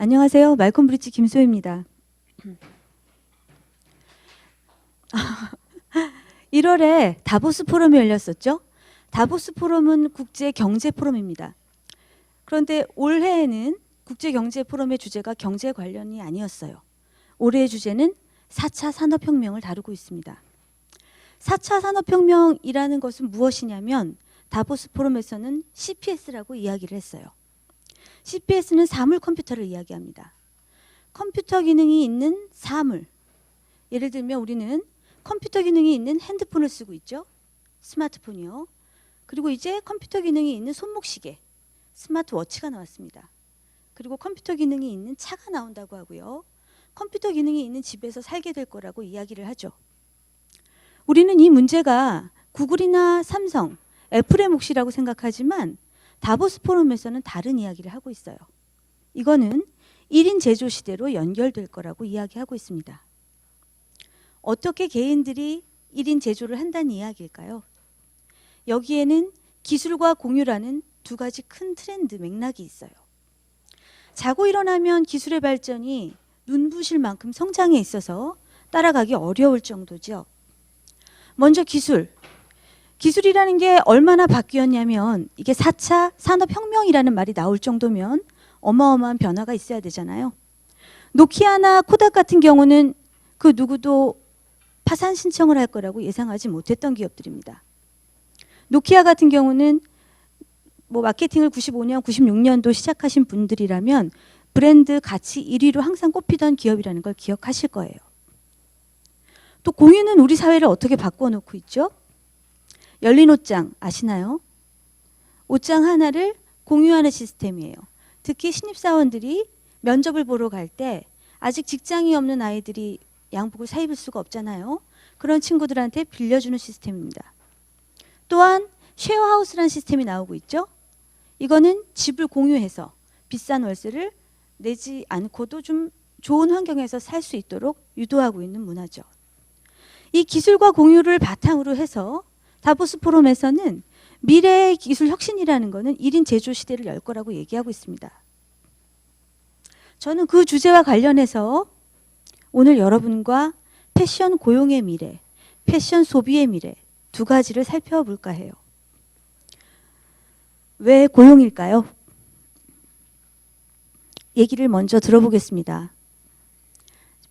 안녕하세요. 말콤 브릿지 김소희입니다. 1월에 다보스 포럼이 열렸었죠. 다보스 포럼은 국제 경제 포럼입니다. 그런데 올해에는 국제 경제 포럼의 주제가 경제 관련이 아니었어요. 올해의 주제는 4차 산업혁명을 다루고 있습니다. 4차 산업혁명이라는 것은 무엇이냐면 다보스 포럼에서는 CPS라고 이야기를 했어요. CPS는 사물 컴퓨터를 이야기합니다. 컴퓨터 기능이 있는 사물. 예를 들면 우리는 컴퓨터 기능이 있는 핸드폰을 쓰고 있죠. 스마트폰이요. 그리고 이제 컴퓨터 기능이 있는 손목시계, 스마트워치가 나왔습니다. 그리고 컴퓨터 기능이 있는 차가 나온다고 하고요. 컴퓨터 기능이 있는 집에서 살게 될 거라고 이야기를 하죠. 우리는 이 문제가 구글이나 삼성, 애플의 몫이라고 생각하지만 다보스 포럼에서는 다른 이야기를 하고 있어요. 이거는 1인 제조 시대로 연결될 거라고 이야기하고 있습니다. 어떻게 개인들이 1인 제조를 한다는 이야기일까요? 여기에는 기술과 공유라는 두 가지 큰 트렌드 맥락이 있어요. 자고 일어나면 기술의 발전이 눈부실 만큼 성장해 있어서 따라가기 어려울 정도죠. 먼저 기술이라는 게 얼마나 바뀌었냐면 이게 4차 산업혁명이라는 말이 나올 정도면 어마어마한 변화가 있어야 되잖아요. 노키아나 코닥 같은 경우는 그 누구도 파산 신청을 할 거라고 예상하지 못했던 기업들입니다. 노키아 같은 경우는 마케팅을 95년, 96년도 시작하신 분들이라면 브랜드 가치 1위로 항상 꼽히던 기업이라는 걸 기억하실 거예요. 또 공유는 우리 사회를 어떻게 바꿔놓고 있죠? 열린 옷장 아시나요? 옷장 하나를 공유하는 시스템이에요. 특히 신입사원들이 면접을 보러 갈 때 아직 직장이 없는 아이들이 양복을 사 입을 수가 없잖아요. 그런 친구들한테 빌려주는 시스템입니다. 또한 쉐어하우스라는 시스템이 나오고 있죠. 이거는 집을 공유해서 비싼 월세를 내지 않고도 좀 좋은 환경에서 살 수 있도록 유도하고 있는 문화죠. 이 기술과 공유를 바탕으로 해서 다보스 포럼에서는 미래의 기술 혁신이라는 것은 1인 제조 시대를 열 거라고 얘기하고 있습니다. 저는 그 주제와 관련해서 오늘 여러분과 패션 고용의 미래, 패션 소비의 미래 두 가지를 살펴볼까 해요. 왜 고용일까요? 얘기를 먼저 들어보겠습니다.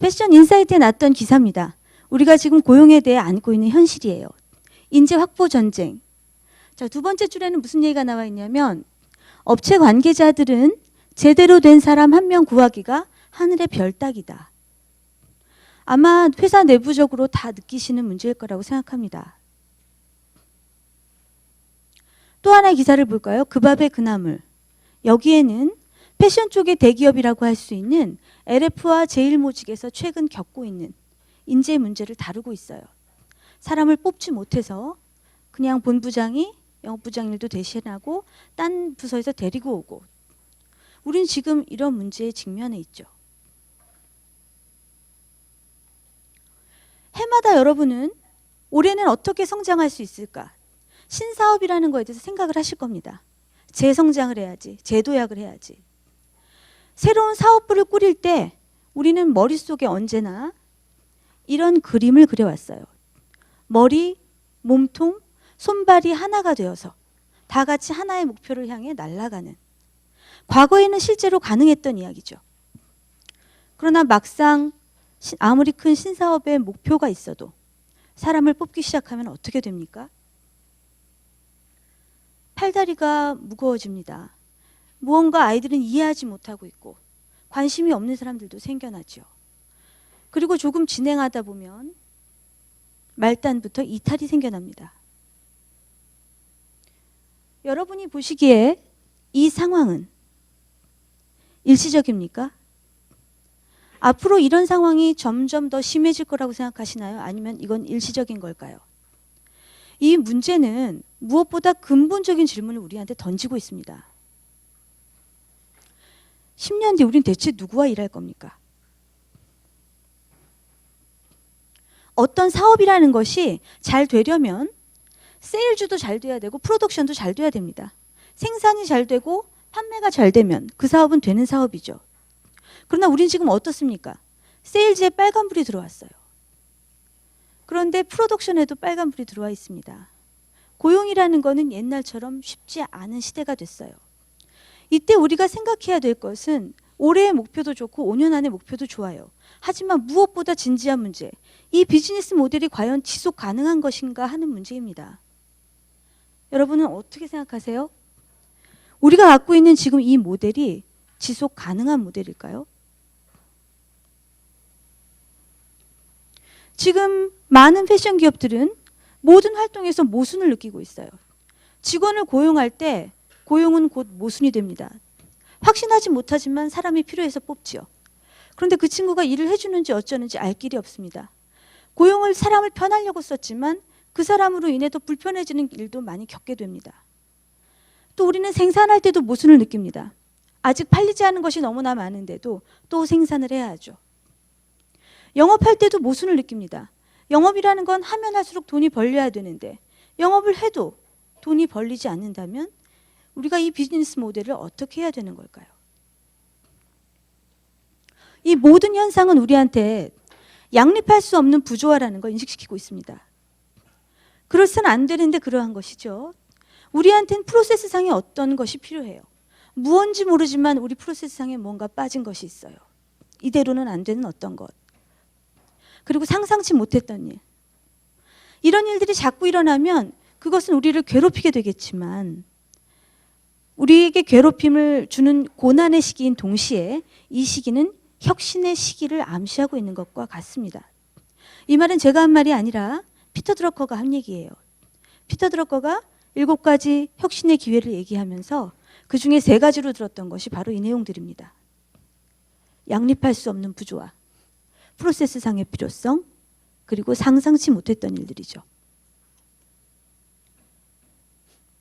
패션 인사이트에 났던 기사입니다. 우리가 지금 고용에 대해 안고 있는 현실이에요. 인재 확보 전쟁. 자, 두 번째 줄에는 무슨 얘기가 나와 있냐면 업체 관계자들은 제대로 된 사람 한 명 구하기가 하늘의 별 따기다. 아마 회사 내부적으로 다 느끼시는 문제일 거라고 생각합니다. 또 하나의 기사를 볼까요? 그 밥의 그 나물. 여기에는 패션 쪽의 대기업이라고 할 수 있는 LF와 제일모직에서 최근 겪고 있는 인재 문제를 다루고 있어요. 사람을 뽑지 못해서 그냥 본부장이 영업부장 일도 대신하고 딴 부서에서 데리고 오고. 우린 지금 이런 문제에 직면해 있죠. 해마다 여러분은 올해는 어떻게 성장할 수 있을까? 신사업이라는 거에 대해서 생각을 하실 겁니다. 재성장을 해야지, 재도약을 해야지. 새로운 사업부를 꾸릴 때 우리는 머릿속에 언제나 이런 그림을 그려왔어요. 머리, 몸통, 손발이 하나가 되어서 다 같이 하나의 목표를 향해 날아가는. 과거에는 실제로 가능했던 이야기죠. 그러나 막상 아무리 큰 신사업의 목표가 있어도 사람을 뽑기 시작하면 어떻게 됩니까? 팔다리가 무거워집니다. 무언가 아이들은 이해하지 못하고 있고 관심이 없는 사람들도 생겨나죠. 그리고 조금 진행하다 보면 말단부터 이탈이 생겨납니다. 여러분이 보시기에 이 상황은 일시적입니까? 앞으로 이런 상황이 점점 더 심해질 거라고 생각하시나요? 아니면 이건 일시적인 걸까요? 이 문제는 무엇보다 근본적인 질문을 우리한테 던지고 있습니다. 10년 뒤 우린 대체 누구와 일할 겁니까? 어떤 사업이라는 것이 잘 되려면 세일즈도 잘 돼야 되고 프로덕션도 잘 돼야 됩니다. 생산이 잘 되고 판매가 잘 되면 그 사업은 되는 사업이죠. 그러나 우린 지금 어떻습니까? 세일즈에 빨간불이 들어왔어요. 그런데 프로덕션에도 빨간불이 들어와 있습니다. 고용이라는 거는 옛날처럼 쉽지 않은 시대가 됐어요. 이때 우리가 생각해야 될 것은 올해의 목표도 좋고 5년 안의 목표도 좋아요. 하지만 무엇보다 진지한 문제, 이 비즈니스 모델이 과연 지속 가능한 것인가 하는 문제입니다. 여러분은 어떻게 생각하세요? 우리가 갖고 있는 지금 이 모델이 지속 가능한 모델일까요? 지금 많은 패션 기업들은 모든 활동에서 모순을 느끼고 있어요. 직원을 고용할 때 고용은 곧 모순이 됩니다. 확신하지 못하지만 사람이 필요해서 뽑지요. 그런데 그 친구가 일을 해주는지 어쩌는지 알 길이 없습니다. 고용을 사람을 편하려고 썼지만 그 사람으로 인해 더 불편해지는 일도 많이 겪게 됩니다. 또 우리는 생산할 때도 모순을 느낍니다. 아직 팔리지 않은 것이 너무나 많은데도 또 생산을 해야 하죠. 영업할 때도 모순을 느낍니다. 영업이라는 건 하면 할수록 돈이 벌려야 되는데 영업을 해도 돈이 벌리지 않는다면 우리가 이 비즈니스 모델을 어떻게 해야 되는 걸까요? 이 모든 현상은 우리한테 양립할 수 없는 부조화라는 걸 인식시키고 있습니다. 그래서는 안 되는데 그러한 것이죠. 우리한테는 프로세스상에 어떤 것이 필요해요. 무언지 모르지만 우리 프로세스상에 뭔가 빠진 것이 있어요. 이대로는 안 되는 어떤 것. 그리고 상상치 못했던 일. 이런 일들이 자꾸 일어나면 그것은 우리를 괴롭히게 되겠지만 우리에게 괴롭힘을 주는 고난의 시기인 동시에 이 시기는 혁신의 시기를 암시하고 있는 것과 같습니다. 이 말은 제가 한 말이 아니라 피터 드러커가 한 얘기예요. 피터 드러커가 7가지 혁신의 기회를 얘기하면서 그 중에 3가지로 들었던 것이 바로 이 내용들입니다. 양립할 수 없는 부조화, 프로세스상의 필요성, 그리고 상상치 못했던 일들이죠.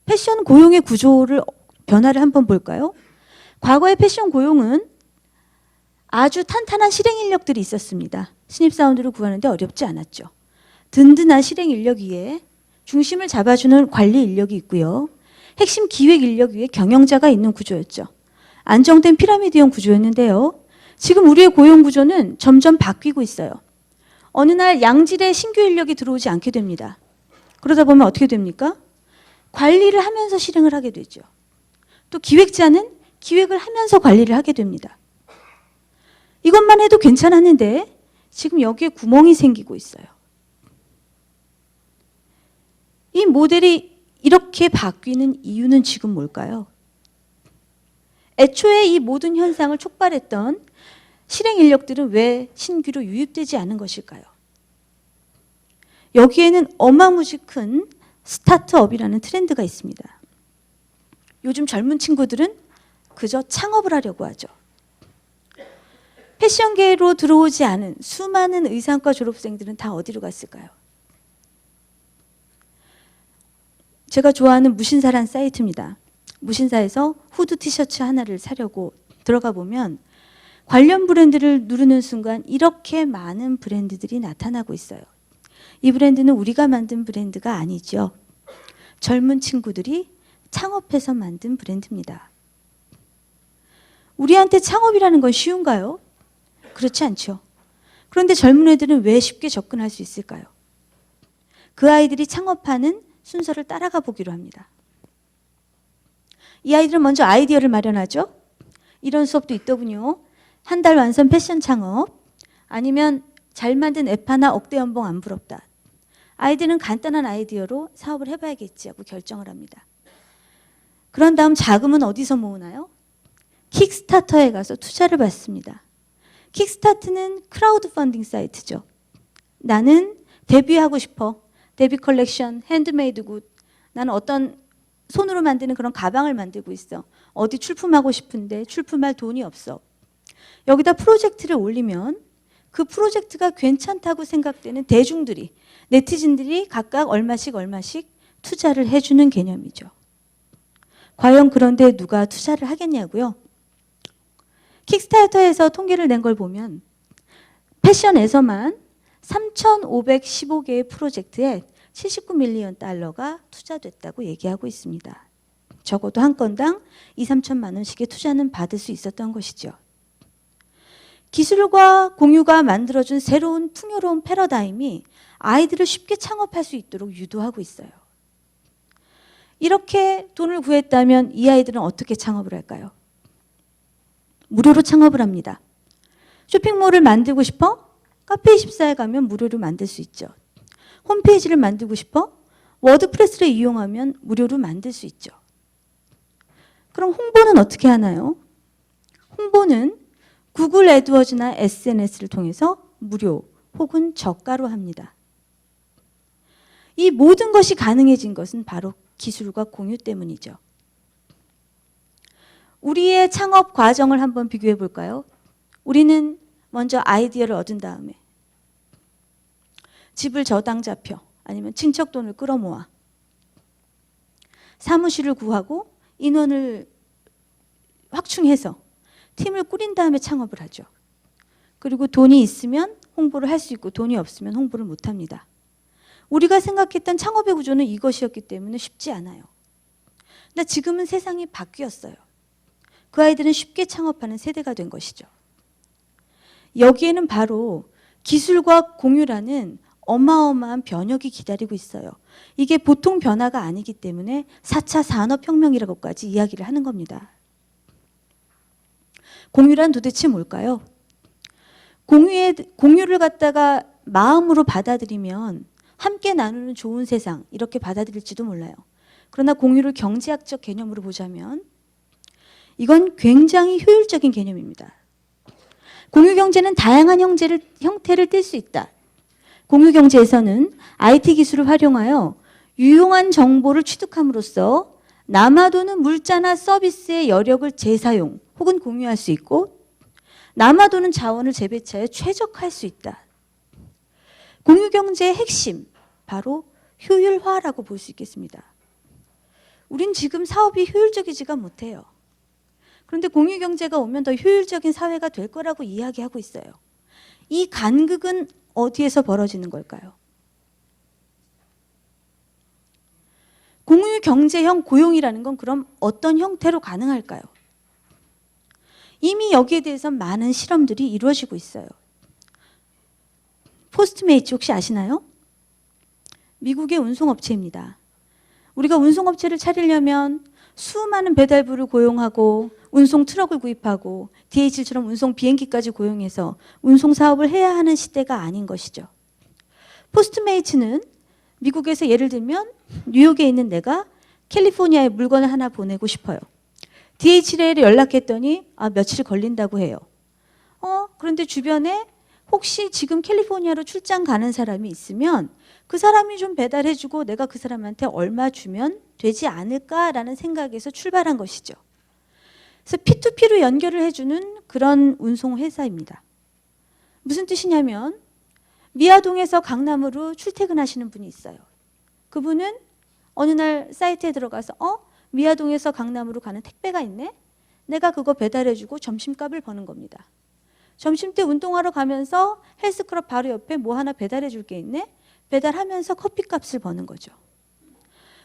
패션 고용의 구조를 변화를 한번 볼까요? 과거의 패션 고용은 아주 탄탄한 실행 인력들이 있었습니다. 신입사원들을 구하는데 어렵지 않았죠. 든든한 실행 인력 위에 중심을 잡아주는 관리 인력이 있고요. 핵심 기획 인력 위에 경영자가 있는 구조였죠. 안정된 피라미드형 구조였는데요. 지금 우리의 고용 구조는 점점 바뀌고 있어요. 어느 날 양질의 신규 인력이 들어오지 않게 됩니다. 그러다 보면 어떻게 됩니까? 관리를 하면서 실행을 하게 되죠. 또 기획자는 기획을 하면서 관리를 하게 됩니다. 이것만 해도 괜찮았는데 지금 여기에 구멍이 생기고 있어요. 이 모델이 이렇게 바뀌는 이유는 지금 뭘까요? 애초에 이 모든 현상을 촉발했던 실행 인력들은 왜 신규로 유입되지 않은 것일까요? 여기에는 어마무지 큰 스타트업이라는 트렌드가 있습니다. 요즘 젊은 친구들은 그저 창업을 하려고 하죠. 패션계로 들어오지 않은 수많은 의상과 졸업생들은 다 어디로 갔을까요? 제가 좋아하는 무신사란 사이트입니다. 무신사에서 후드 티셔츠 하나를 사려고 들어가 보면 관련 브랜드를 누르는 순간 이렇게 많은 브랜드들이 나타나고 있어요. 이 브랜드는 우리가 만든 브랜드가 아니죠. 젊은 친구들이 창업해서 만든 브랜드입니다. 우리한테 창업이라는 건 쉬운가요? 그렇지 않죠. 그런데 젊은 애들은 왜 쉽게 접근할 수 있을까요? 그 아이들이 창업하는 순서를 따라가 보기로 합니다. 이 아이들은 먼저 아이디어를 마련하죠. 이런 수업도 있더군요. 한 달 완성 패션 창업, 아니면 잘 만든 앱 하나 억대 연봉 안 부럽다. 아이들은 간단한 아이디어로 사업을 해봐야겠지 하고 결정을 합니다. 그런 다음 자금은 어디서 모으나요? 킥스타터에 가서 투자를 받습니다. 킥스타트는 크라우드 펀딩 사이트죠. 나는 데뷔하고 싶어. 데뷔 컬렉션, 핸드메이드 굿. 나는 어떤 손으로 만드는 그런 가방을 만들고 있어. 어디 출품하고 싶은데 출품할 돈이 없어. 여기다 프로젝트를 올리면 그 프로젝트가 괜찮다고 생각되는 대중들이, 네티즌들이 각각 얼마씩 투자를 해주는 개념이죠. 과연 그런데 누가 투자를 하겠냐고요? 킥스타터에서 통계를 낸 걸 보면 패션에서만 3,515개의 프로젝트에 79밀리언 달러가 투자됐다고 얘기하고 있습니다. 적어도 한 건당 2, 3천만 원씩의 투자는 받을 수 있었던 것이죠. 기술과 공유가 만들어준 새로운 풍요로운 패러다임이 아이들을 쉽게 창업할 수 있도록 유도하고 있어요. 이렇게 돈을 구했다면 이 아이들은 어떻게 창업을 할까요? 무료로 창업을 합니다. 쇼핑몰을 만들고 싶어? 카페24에 가면 무료로 만들 수 있죠. 홈페이지를 만들고 싶어? 워드프레스를 이용하면 무료로 만들 수 있죠. 그럼 홍보는 어떻게 하나요? 홍보는 구글 애드워즈나 SNS를 통해서 무료 혹은 저가로 합니다. 이 모든 것이 가능해진 것은 바로 기술과 공유 때문이죠. 우리의 창업 과정을 한번 비교해 볼까요? 우리는 먼저 아이디어를 얻은 다음에 집을 저당 잡혀 아니면 친척 돈을 끌어모아 사무실을 구하고 인원을 확충해서 팀을 꾸린 다음에 창업을 하죠. 그리고 돈이 있으면 홍보를 할 수 있고 돈이 없으면 홍보를 못 합니다. 우리가 생각했던 창업의 구조는 이것이었기 때문에 쉽지 않아요. 근데 지금은 세상이 바뀌었어요. 그 아이들은 쉽게 창업하는 세대가 된 것이죠. 여기에는 바로 기술과 공유라는 어마어마한 변혁이 기다리고 있어요. 이게 보통 변화가 아니기 때문에 4차 산업혁명이라고까지 이야기를 하는 겁니다. 공유란 도대체 뭘까요? 공유를 갖다가 마음으로 받아들이면 함께 나누는 좋은 세상 이렇게 받아들일지도 몰라요. 그러나 공유를 경제학적 개념으로 보자면 이건 굉장히 효율적인 개념입니다. 공유경제는 다양한 형태를 띨 수 있다. 공유경제에서는 IT 기술을 활용하여 유용한 정보를 취득함으로써 남아도는 물자나 서비스의 여력을 재사용 혹은 공유할 수 있고 남아도는 자원을 재배치하여 최적화할 수 있다. 공유경제의 핵심, 바로 효율화라고 볼 수 있겠습니다. 우린 지금 사업이 효율적이지가 못해요. 그런데 공유경제가 오면 더 효율적인 사회가 될 거라고 이야기하고 있어요. 이 간극은 어디에서 벌어지는 걸까요? 공유경제형 고용이라는 건 그럼 어떤 형태로 가능할까요? 이미 여기에 대해서 많은 실험들이 이루어지고 있어요. 포스트메이츠 혹시 아시나요? 미국의 운송업체입니다. 우리가 운송업체를 차리려면 수많은 배달부를 고용하고 운송 트럭을 구입하고 DHL처럼 운송 비행기까지 고용해서 운송 사업을 해야 하는 시대가 아닌 것이죠. 포스트메이츠는 미국에서 예를 들면 뉴욕에 있는 내가 캘리포니아에 물건을 하나 보내고 싶어요. DHL에 연락했더니 며칠 걸린다고 해요. 그런데 주변에 혹시 지금 캘리포니아로 출장 가는 사람이 있으면 그 사람이 좀 배달해주고 내가 그 사람한테 얼마 주면 되지 않을까라는 생각에서 출발한 것이죠. 그래서 P2P로 연결을 해주는 그런 운송회사입니다. 무슨 뜻이냐면 미아동에서 강남으로 출퇴근하시는 분이 있어요. 그분은 어느 날 사이트에 들어가서 미아동에서 강남으로 가는 택배가 있네? 내가 그거 배달해주고 점심값을 버는 겁니다. 점심때 운동하러 가면서 헬스클럽 바로 옆에 뭐 하나 배달해 줄 게 있네? 배달하면서 커피값을 버는 거죠.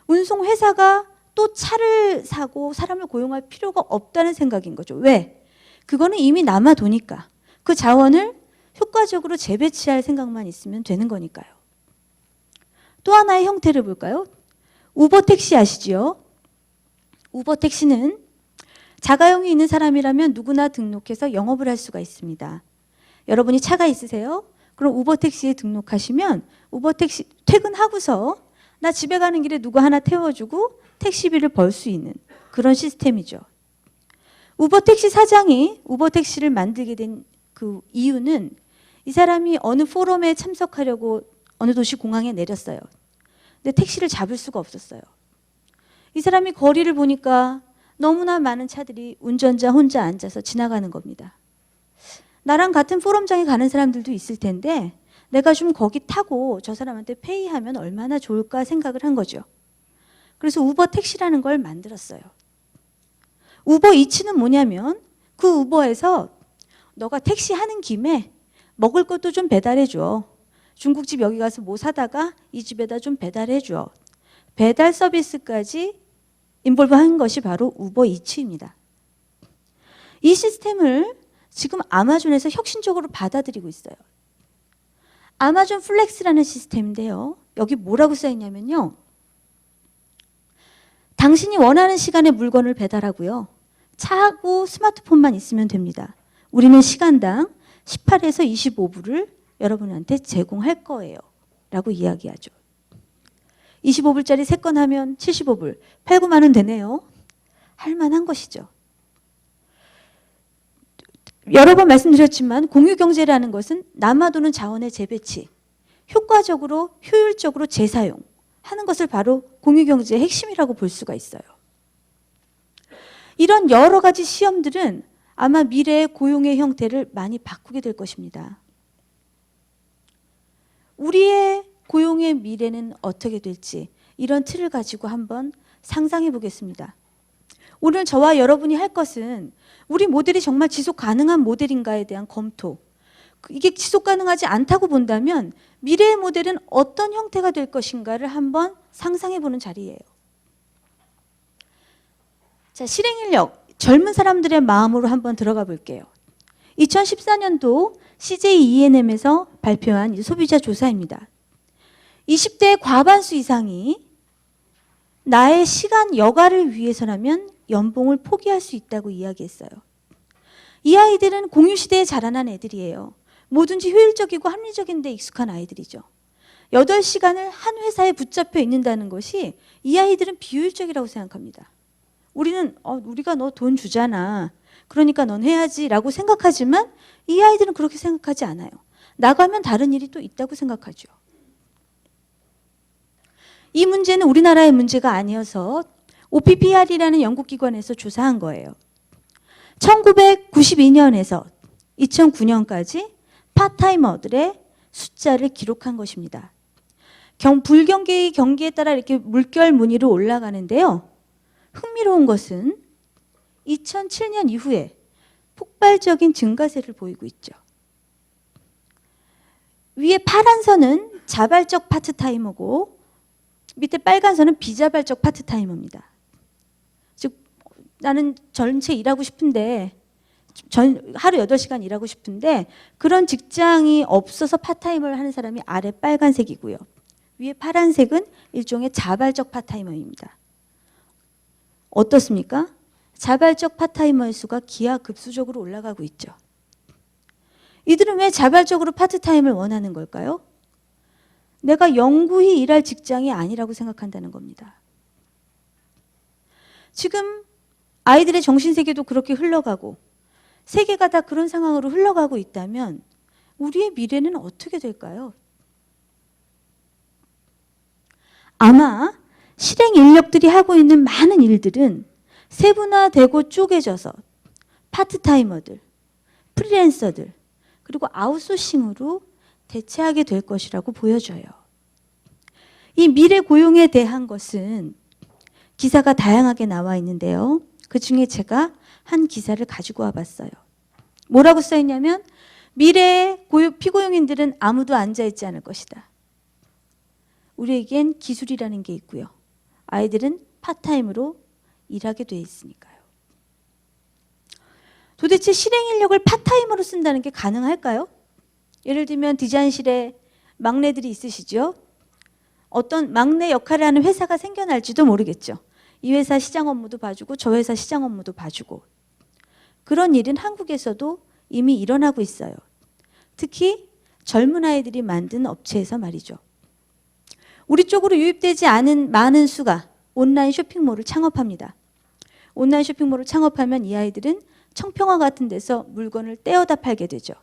운송회사가 또 차를 사고 사람을 고용할 필요가 없다는 생각인 거죠. 왜? 그거는 이미 남아도니까. 그 자원을 효과적으로 재배치할 생각만 있으면 되는 거니까요. 또 하나의 형태를 볼까요? 우버택시 아시죠? 우버택시는 자가용이 있는 사람이라면 누구나 등록해서 영업을 할 수가 있습니다. 여러분이 차가 있으세요? 그럼 우버택시에 등록하시면 우버택시 퇴근하고서 나 집에 가는 길에 누구 하나 태워주고 택시비를 벌 수 있는 그런 시스템이죠. 우버택시 사장이 우버택시를 만들게 된 그 이유는 이 사람이 어느 포럼에 참석하려고 어느 도시 공항에 내렸어요. 근데 택시를 잡을 수가 없었어요. 이 사람이 거리를 보니까 너무나 많은 차들이 운전자 혼자 앉아서 지나가는 겁니다. 나랑 같은 포럼장에 가는 사람들도 있을 텐데 내가 좀 거기 타고 저 사람한테 페이하면 얼마나 좋을까 생각을 한 거죠. 그래서 우버 택시라는 걸 만들었어요. 우버 이츠는 뭐냐면 그 우버에서 너가 택시 하는 김에 먹을 것도 좀 배달해 줘. 중국집 여기 가서 뭐 사다가 이 집에다 좀 배달해 줘. 배달 서비스까지 인볼브 한 것이 바로 우버 이츠입니다. 이 시스템을 지금 아마존에서 혁신적으로 받아들이고 있어요. 아마존 플렉스라는 시스템인데요. 여기 뭐라고 써 있냐면요. 당신이 원하는 시간에 물건을 배달하고요. 차하고 스마트폰만 있으면 됩니다. 우리는 시간당 18에서 25불을 여러분한테 제공할 거예요. 라고 이야기하죠. 25불짜리 3건 하면 75불, 8, 9만 원 되네요. 할 만한 것이죠. 여러 번 말씀드렸지만 공유경제라는 것은 남아도는 자원의 재배치, 효과적으로 효율적으로 재사용 하는 것을 바로 공유경제의 핵심이라고 볼 수가 있어요. 이런 여러 가지 시험들은 아마 미래의 고용의 형태를 많이 바꾸게 될 것입니다. 우리의 고용의 미래는 어떻게 될지 이런 틀을 가지고 한번 상상해 보겠습니다. 오늘 저와 여러분이 할 것은 우리 모델이 정말 지속 가능한 모델인가에 대한 검토. 이게 지속 가능하지 않다고 본다면 미래의 모델은 어떤 형태가 될 것인가를 한번 상상해 보는 자리예요. 자, 실행인력, 젊은 사람들의 마음으로 한번 들어가 볼게요. 2014년도 CJ E&M에서 발표한 소비자 조사입니다. 20대의 과반수 이상이 나의 시간 여가를 위해서라면 연봉을 포기할 수 있다고 이야기했어요. 이 아이들은 공유시대에 자라난 애들이에요. 뭐든지 효율적이고 합리적인 데 익숙한 아이들이죠. 8시간을 한 회사에 붙잡혀 있는다는 것이 이 아이들은 비효율적이라고 생각합니다. 우리는 우리가 너 돈 주잖아. 그러니까 넌 해야지 라고 생각하지만 이 아이들은 그렇게 생각하지 않아요. 나가면 다른 일이 또 있다고 생각하죠. 이 문제는 우리나라의 문제가 아니어서 OPPR이라는 연구기관에서 조사한 거예요. 1992년에서 2009년까지 파트타이머들의 숫자를 기록한 것입니다. 불경기의 경기에 따라 이렇게 물결 무늬로 올라가는데요. 흥미로운 것은 2007년 이후에 폭발적인 증가세를 보이고 있죠. 위에 파란 선은 자발적 파트타이머고 밑에 빨간 선은 비자발적 파트타이머입니다. 즉 나는 전체 일하고 싶은데 하루 8시간 일하고 싶은데 그런 직장이 없어서 파트타이머를 하는 사람이 아래 빨간색이고요. 위에 파란색은 일종의 자발적 파트타이머입니다. 어떻습니까? 자발적 파트타이머의 수가 기하급수적으로 올라가고 있죠. 이들은 왜 자발적으로 파트타임을 원하는 걸까요? 내가 영구히 일할 직장이 아니라고 생각한다는 겁니다. 지금 아이들의 정신세계도 그렇게 흘러가고 세계가 다 그런 상황으로 흘러가고 있다면 우리의 미래는 어떻게 될까요? 아마 실행 인력들이 하고 있는 많은 일들은 세분화되고 쪼개져서 파트타이머들, 프리랜서들, 그리고 아웃소싱으로 대체하게 될 것이라고 보여져요. 이 미래 고용에 대한 것은 기사가 다양하게 나와 있는데요. 그 중에 제가 한 기사를 가지고 와봤어요. 뭐라고 써있냐면 미래의 피고용인들은 아무도 앉아있지 않을 것이다. 우리에겐 기술이라는 게 있고요. 아이들은 파트타임으로 일하게 돼 있으니까요. 도대체 실행 인력을 파트타임으로 쓴다는 게 가능할까요? 예를 들면 디자인실에 막내들이 있으시죠? 어떤 막내 역할을 하는 회사가 생겨날지도 모르겠죠. 이 회사 시장 업무도 봐주고 저 회사 시장 업무도 봐주고. 그런 일은 한국에서도 이미 일어나고 있어요. 특히 젊은 아이들이 만든 업체에서 말이죠. 우리 쪽으로 유입되지 않은 많은 수가 온라인 쇼핑몰을 창업합니다. 온라인 쇼핑몰을 창업하면 이 아이들은 청평화 같은 데서 물건을 떼어다 팔게 되죠.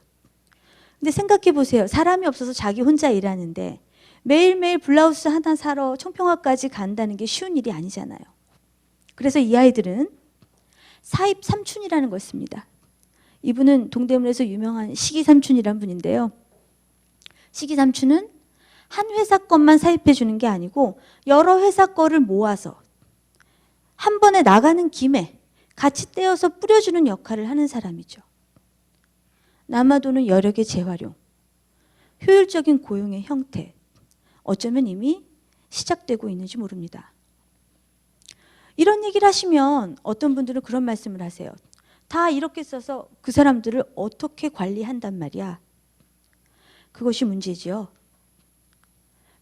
근데 생각해 보세요. 사람이 없어서 자기 혼자 일하는데 매일매일 블라우스 하나 사러 청평화까지 간다는 게 쉬운 일이 아니잖아요. 그래서 이 아이들은 사입 삼촌이라는 걸 씁니다. 이분은 동대문에서 유명한 시기삼촌이란 분인데요. 시기삼촌은 한 회사 것만 사입해 주는 게 아니고 여러 회사 거를 모아서 한 번에 나가는 김에 같이 떼어서 뿌려주는 역할을 하는 사람이죠. 남아도는 여력의 재활용, 효율적인 고용의 형태, 어쩌면 이미 시작되고 있는지 모릅니다. 이런 얘기를 하시면 어떤 분들은 그런 말씀을 하세요. 다 이렇게 써서 그 사람들을 어떻게 관리한단 말이야. 그것이 문제지요.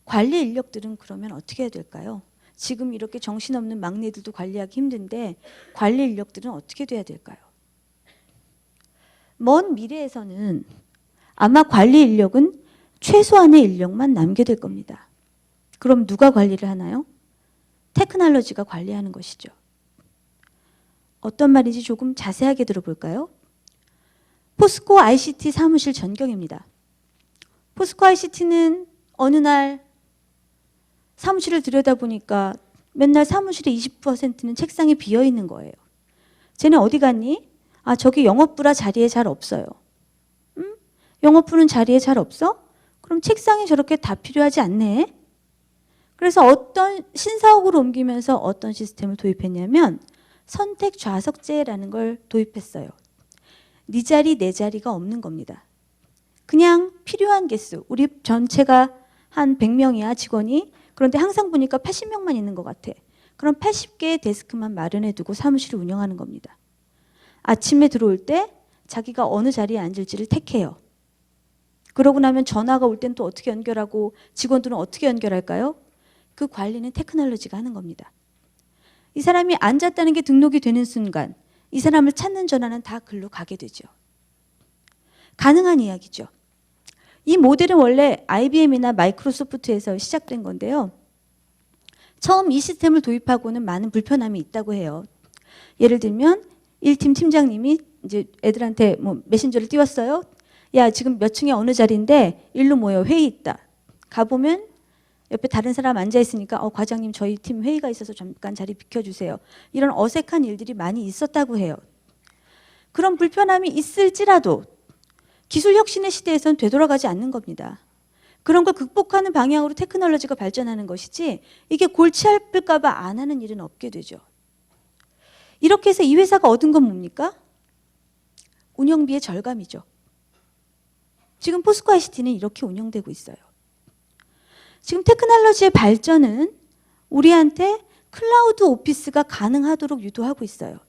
관리 인력들은 그러면 어떻게 해야 될까요? 지금 이렇게 정신없는 막내들도 관리하기 힘든데 관리 인력들은 어떻게 돼야 될까요? 먼 미래에서는 아마 관리 인력은 최소한의 인력만 남게 될 겁니다. 그럼 누가 관리를 하나요? 테크놀로지가 관리하는 것이죠. 어떤 말인지 조금 자세하게 들어볼까요? 포스코 ICT 사무실 전경입니다. 포스코 ICT는 어느 날 사무실을 들여다보니까 맨날 사무실의 20%는 책상이 비어있는 거예요. 쟤네 어디 갔니? 아, 저기 영업부라 자리에 잘 없어요. 영업부는 자리에 잘 없어? 그럼 책상이 저렇게 다 필요하지 않네. 그래서 어떤 신사옥으로 옮기면서 어떤 시스템을 도입했냐면 선택 좌석제라는 걸 도입했어요. 네 자리 내 자리가 없는 겁니다. 그냥 필요한 개수, 우리 전체가 한 100명이야 직원이. 그런데 항상 보니까 80명만 있는 것 같아. 그럼 80개의 데스크만 마련해 두고 사무실을 운영하는 겁니다. 아침에 들어올 때 자기가 어느 자리에 앉을지를 택해요. 그러고 나면 전화가 올 땐 또 어떻게 연결하고 직원들은 어떻게 연결할까요? 그 관리는 테크놀로지가 하는 겁니다. 이 사람이 앉았다는 게 등록이 되는 순간 이 사람을 찾는 전화는 다 글로 가게 되죠. 가능한 이야기죠. 이 모델은 원래 IBM이나 마이크로소프트에서 시작된 건데요. 처음 이 시스템을 도입하고는 많은 불편함이 있다고 해요. 예를 들면 1팀 팀장님이 이제 애들한테 뭐 메신저를 띄웠어요. 야, 지금 몇 층에 어느 자리인데 일로 모여 회의 있다. 가보면 옆에 다른 사람 앉아 있으니까 과장님 저희 팀 회의가 있어서 잠깐 자리 비켜주세요. 이런 어색한 일들이 많이 있었다고 해요. 그런 불편함이 있을지라도 기술 혁신의 시대에선 되돌아가지 않는 겁니다. 그런 걸 극복하는 방향으로 테크놀로지가 발전하는 것이지 이게 골치 아플까 봐 안 하는 일은 없게 되죠. 이렇게 해서 이 회사가 얻은 건 뭡니까? 운영비의 절감이죠. 지금 포스코 ICT는 이렇게 운영되고 있어요. 지금 테크놀로지의 발전은 우리한테 클라우드 오피스가 가능하도록 유도하고 있어요.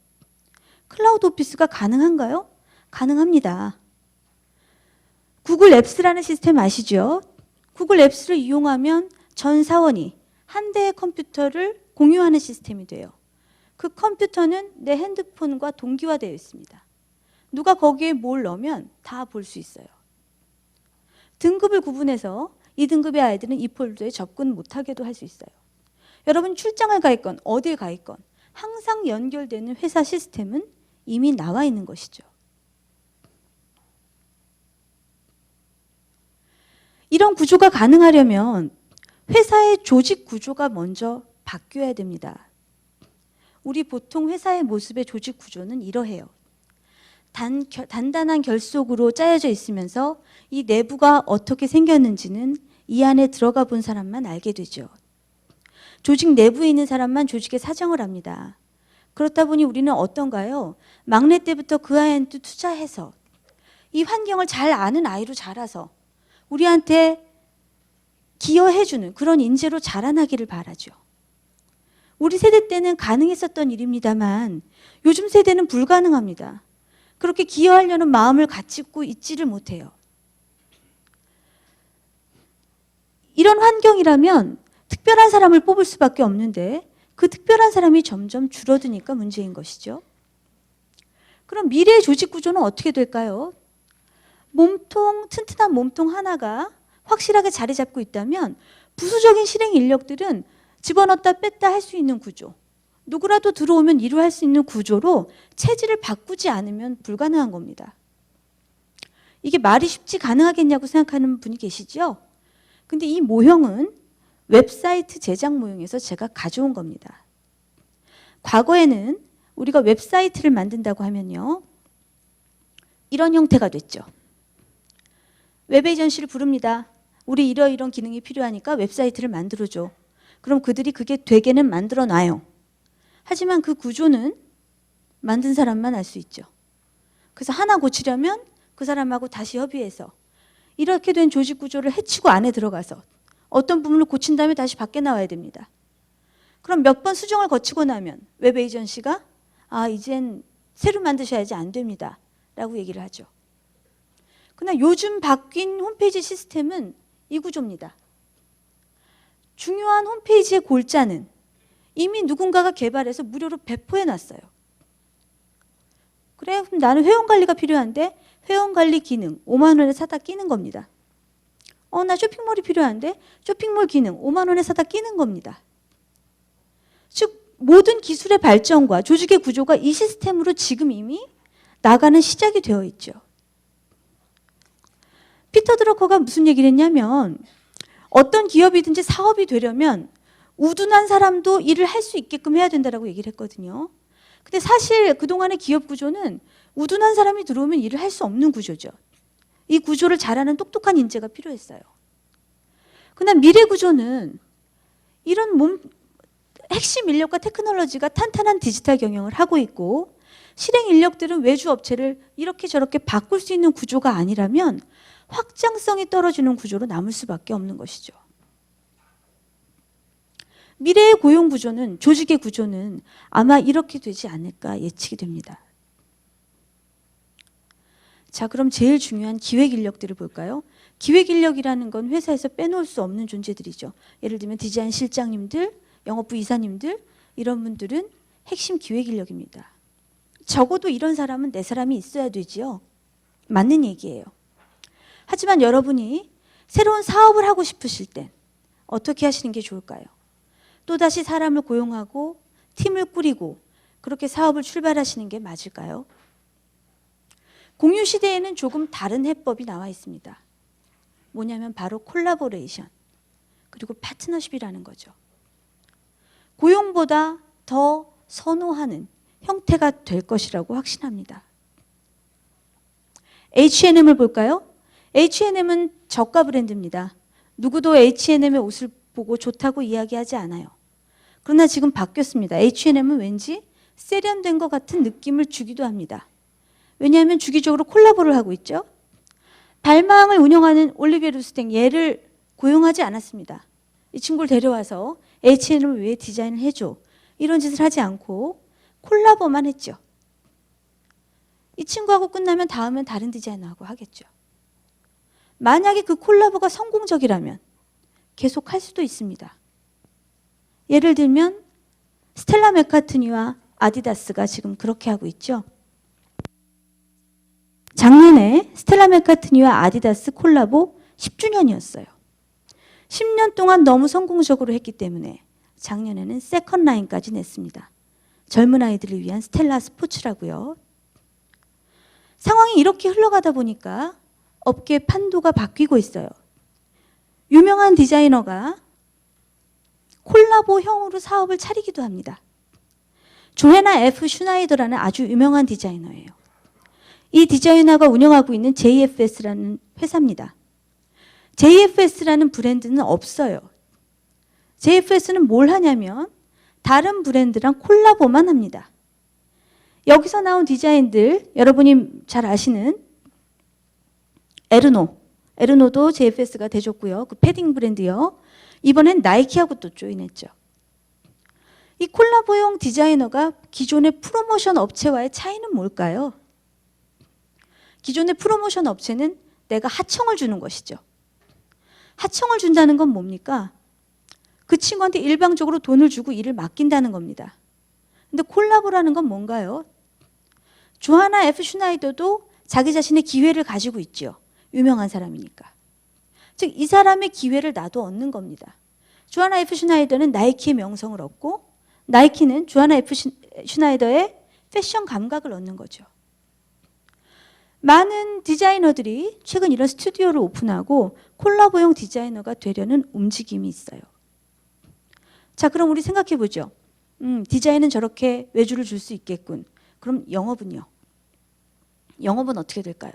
클라우드 오피스가 가능한가요? 가능합니다. 구글 앱스라는 시스템 아시죠? 구글 앱스를 이용하면 전 사원이 한 대의 컴퓨터를 공유하는 시스템이 돼요. 그 컴퓨터는 내 핸드폰과 동기화되어 있습니다. 누가 거기에 뭘 넣으면 다 볼 수 있어요. 등급을 구분해서 이 등급의 아이들은 이 폴더에 접근 못하게도 할 수 있어요. 여러분 출장을 가 있건 어딜 가 있건 항상 연결되는 회사 시스템은 이미 나와 있는 것이죠. 이런 구조가 가능하려면 회사의 조직 구조가 먼저 바뀌어야 됩니다. 우리 보통 회사의 모습의 조직 구조는 이러해요. 단단한 결속으로 짜여져 있으면서 이 내부가 어떻게 생겼는지는 이 안에 들어가 본 사람만 알게 되죠. 조직 내부에 있는 사람만 조직의 사정을 합니다. 그렇다 보니 우리는 어떤가요? 막내 때부터 그 아이한테 투자해서 이 환경을 잘 아는 아이로 자라서 우리한테 기여해주는 그런 인재로 자라나기를 바라죠. 우리 세대 때는 가능했었던 일입니다만 요즘 세대는 불가능합니다. 그렇게 기여하려는 마음을 갖고 있지를 못해요. 이런 환경이라면 특별한 사람을 뽑을 수밖에 없는데 그 특별한 사람이 점점 줄어드니까 문제인 것이죠. 그럼 미래의 조직 구조는 어떻게 될까요? 튼튼한 몸통 하나가 확실하게 자리 잡고 있다면 부수적인 실행 인력들은 집어넣었다 뺐다 할 수 있는 구조, 누구라도 들어오면 일을 할 수 있는 구조로 체질을 바꾸지 않으면 불가능한 겁니다. 이게 말이 쉽지 가능하겠냐고 생각하는 분이 계시죠? 근데 이 모형은 웹사이트 제작 모형에서 제가 가져온 겁니다. 과거에는 우리가 웹사이트를 만든다고 하면요, 이런 형태가 됐죠. 웹 에이전시를 부릅니다. 우리 이런 기능이 필요하니까 웹사이트를 만들어줘. 그럼 그들이 그게 되게는 만들어 놔요. 하지만 그 구조는 만든 사람만 알 수 있죠. 그래서 하나 고치려면 그 사람하고 다시 협의해서 이렇게 된 조직 구조를 해치고 안에 들어가서 어떤 부분을 고친 다음에 다시 밖에 나와야 됩니다. 그럼 몇 번 수정을 거치고 나면 웹 에이전시가 이젠 새로 만드셔야지 안 됩니다. 라고 얘기를 하죠. 그러나 요즘 바뀐 홈페이지 시스템은 이 구조입니다. 중요한 홈페이지의 골자는 이미 누군가가 개발해서 무료로 배포해 놨어요. 그래, 그럼 나는 회원관리가 필요한데 회원관리 기능 5만 원에 사다 끼는 겁니다. 나 쇼핑몰이 필요한데 쇼핑몰 기능 5만 원에 사다 끼는 겁니다. 즉 모든 기술의 발전과 조직의 구조가 이 시스템으로 지금 이미 나가는 시작이 되어 있죠. 피터 드러커가 무슨 얘기를 했냐면 어떤 기업이든지 사업이 되려면 우둔한 사람도 일을 할 수 있게끔 해야 된다고 얘기를 했거든요. 근데 사실 그동안의 기업 구조는 우둔한 사람이 들어오면 일을 할 수 없는 구조죠. 이 구조를 잘하는 똑똑한 인재가 필요했어요. 그러나 미래 구조는 이런 핵심 인력과 테크놀로지가 탄탄한 디지털 경영을 하고 있고 실행 인력들은 외주 업체를 이렇게 저렇게 바꿀 수 있는 구조가 아니라면 확장성이 떨어지는 구조로 남을 수밖에 없는 것이죠. 미래의 고용 구조는, 조직의 구조는 아마 이렇게 되지 않을까 예측이 됩니다. 자, 그럼 제일 중요한 기획 인력들을 볼까요? 기획 인력이라는 건 회사에서 빼놓을 수 없는 존재들이죠. 예를 들면 디자인 실장님들, 영업부 이사님들, 이런 분들은 핵심 기획 인력입니다. 적어도 이런 사람은 내 사람이 있어야 되지요. 맞는 얘기예요. 하지만 여러분이 새로운 사업을 하고 싶으실 땐 어떻게 하시는 게 좋을까요? 또다시 사람을 고용하고 팀을 꾸리고 그렇게 사업을 출발하시는 게 맞을까요? 공유 시대에는 조금 다른 해법이 나와 있습니다. 뭐냐면 바로 콜라보레이션 그리고 파트너십이라는 거죠. 고용보다 더 선호하는 형태가 될 것이라고 확신합니다. H&M을 볼까요? H&M은 저가 브랜드입니다. 누구도 H&M의 옷을 보고 좋다고 이야기하지 않아요. 그러나 지금 바뀌었습니다. H&M은 왠지 세련된 것 같은 느낌을 주기도 합니다. 왜냐하면 주기적으로 콜라보를 하고 있죠. 발망을 운영하는 올리베 루스탱 얘를 고용하지 않았습니다. 이 친구를 데려와서 H&M을 왜 디자인을 해줘? 이런 짓을 하지 않고 콜라보만 했죠. 이 친구하고 끝나면 다음엔 다른 디자이너하고 하겠죠. 만약에 그 콜라보가 성공적이라면 계속 할 수도 있습니다. 예를 들면 스텔라 맥카트니와 아디다스가 지금 그렇게 하고 있죠. 작년에 스텔라 맥카트니와 아디다스 콜라보 10주년이었어요. 10년 동안 너무 성공적으로 했기 때문에 작년에는 세컨 라인까지 냈습니다. 젊은 아이들을 위한 스텔라 스포츠라고요. 상황이 이렇게 흘러가다 보니까 업계 판도가 바뀌고 있어요. 유명한 디자이너가 콜라보형으로 사업을 차리기도 합니다. 조헤나 F. 슈나이더라는 아주 유명한 디자이너예요. 이 디자이너가 운영하고 있는 JFS라는 회사입니다. JFS라는 브랜드는 없어요. JFS는 뭘 하냐면 다른 브랜드랑 콜라보만 합니다. 여기서 나온 디자인들 여러분이 잘 아시는 에르노도 JFS가 돼줬고요. 그 패딩 브랜드요. 이번엔 나이키하고 또 조인했죠. 이 콜라보용 디자이너가 기존의 프로모션 업체와의 차이는 뭘까요? 기존의 프로모션 업체는 내가 하청을 주는 것이죠. 하청을 준다는 건 뭡니까? 그 친구한테 일방적으로 돈을 주고 일을 맡긴다는 겁니다. 근데 콜라보라는 건 뭔가요? 조하나 F. 슈나이더도 자기 자신의 기회를 가지고 있죠. 유명한 사람이니까. 즉 이 사람의 기회를 나도 얻는 겁니다. 조하나 F. 슈나이더는 나이키의 명성을 얻고 나이키는 조하나 F. 슈나이더의 패션 감각을 얻는 거죠. 많은 디자이너들이 최근 이런 스튜디오를 오픈하고 콜라보용 디자이너가 되려는 움직임이 있어요. 자, 그럼 우리 생각해 보죠. 디자인은 저렇게 외주를 줄 수 있겠군. 그럼 영업은요? 영업은 어떻게 될까요?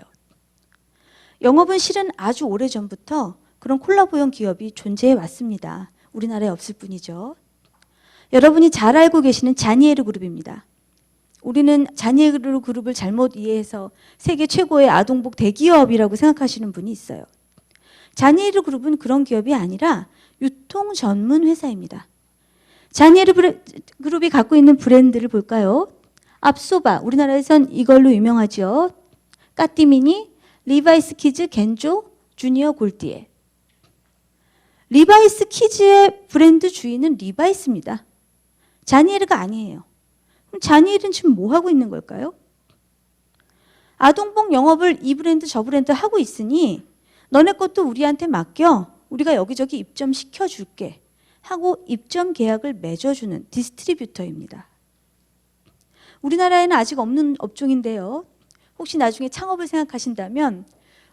영업은 실은 아주 오래전부터 그런 콜라보용 기업이 존재해 왔습니다. 우리나라에 없을 뿐이죠. 여러분이 잘 알고 계시는 자니에르 그룹입니다. 우리는 자니에르 그룹을 잘못 이해해서 세계 최고의 아동복 대기업이라고 생각하시는 분이 있어요. 자니에르 그룹은 그런 기업이 아니라 유통 전문 회사입니다. 자니에르 그룹이 갖고 있는 브랜드를 볼까요? 압소바, 우리나라에선 이걸로 유명하죠. 까띠미니, 리바이스 키즈, 겐조, 주니어 골디에. 리바이스 키즈의 브랜드 주인은 리바이스입니다. 자니에르가 아니에요. 그럼 자니에르는 지금 뭐 하고 있는 걸까요? 아동복 영업을 이 브랜드 저 브랜드 하고 있으니 너네 것도 우리한테 맡겨. 우리가 여기저기 입점시켜 줄게. 하고 입점 계약을 맺어주는 디스트리뷰터입니다. 우리나라에는 아직 없는 업종인데요. 혹시 나중에 창업을 생각하신다면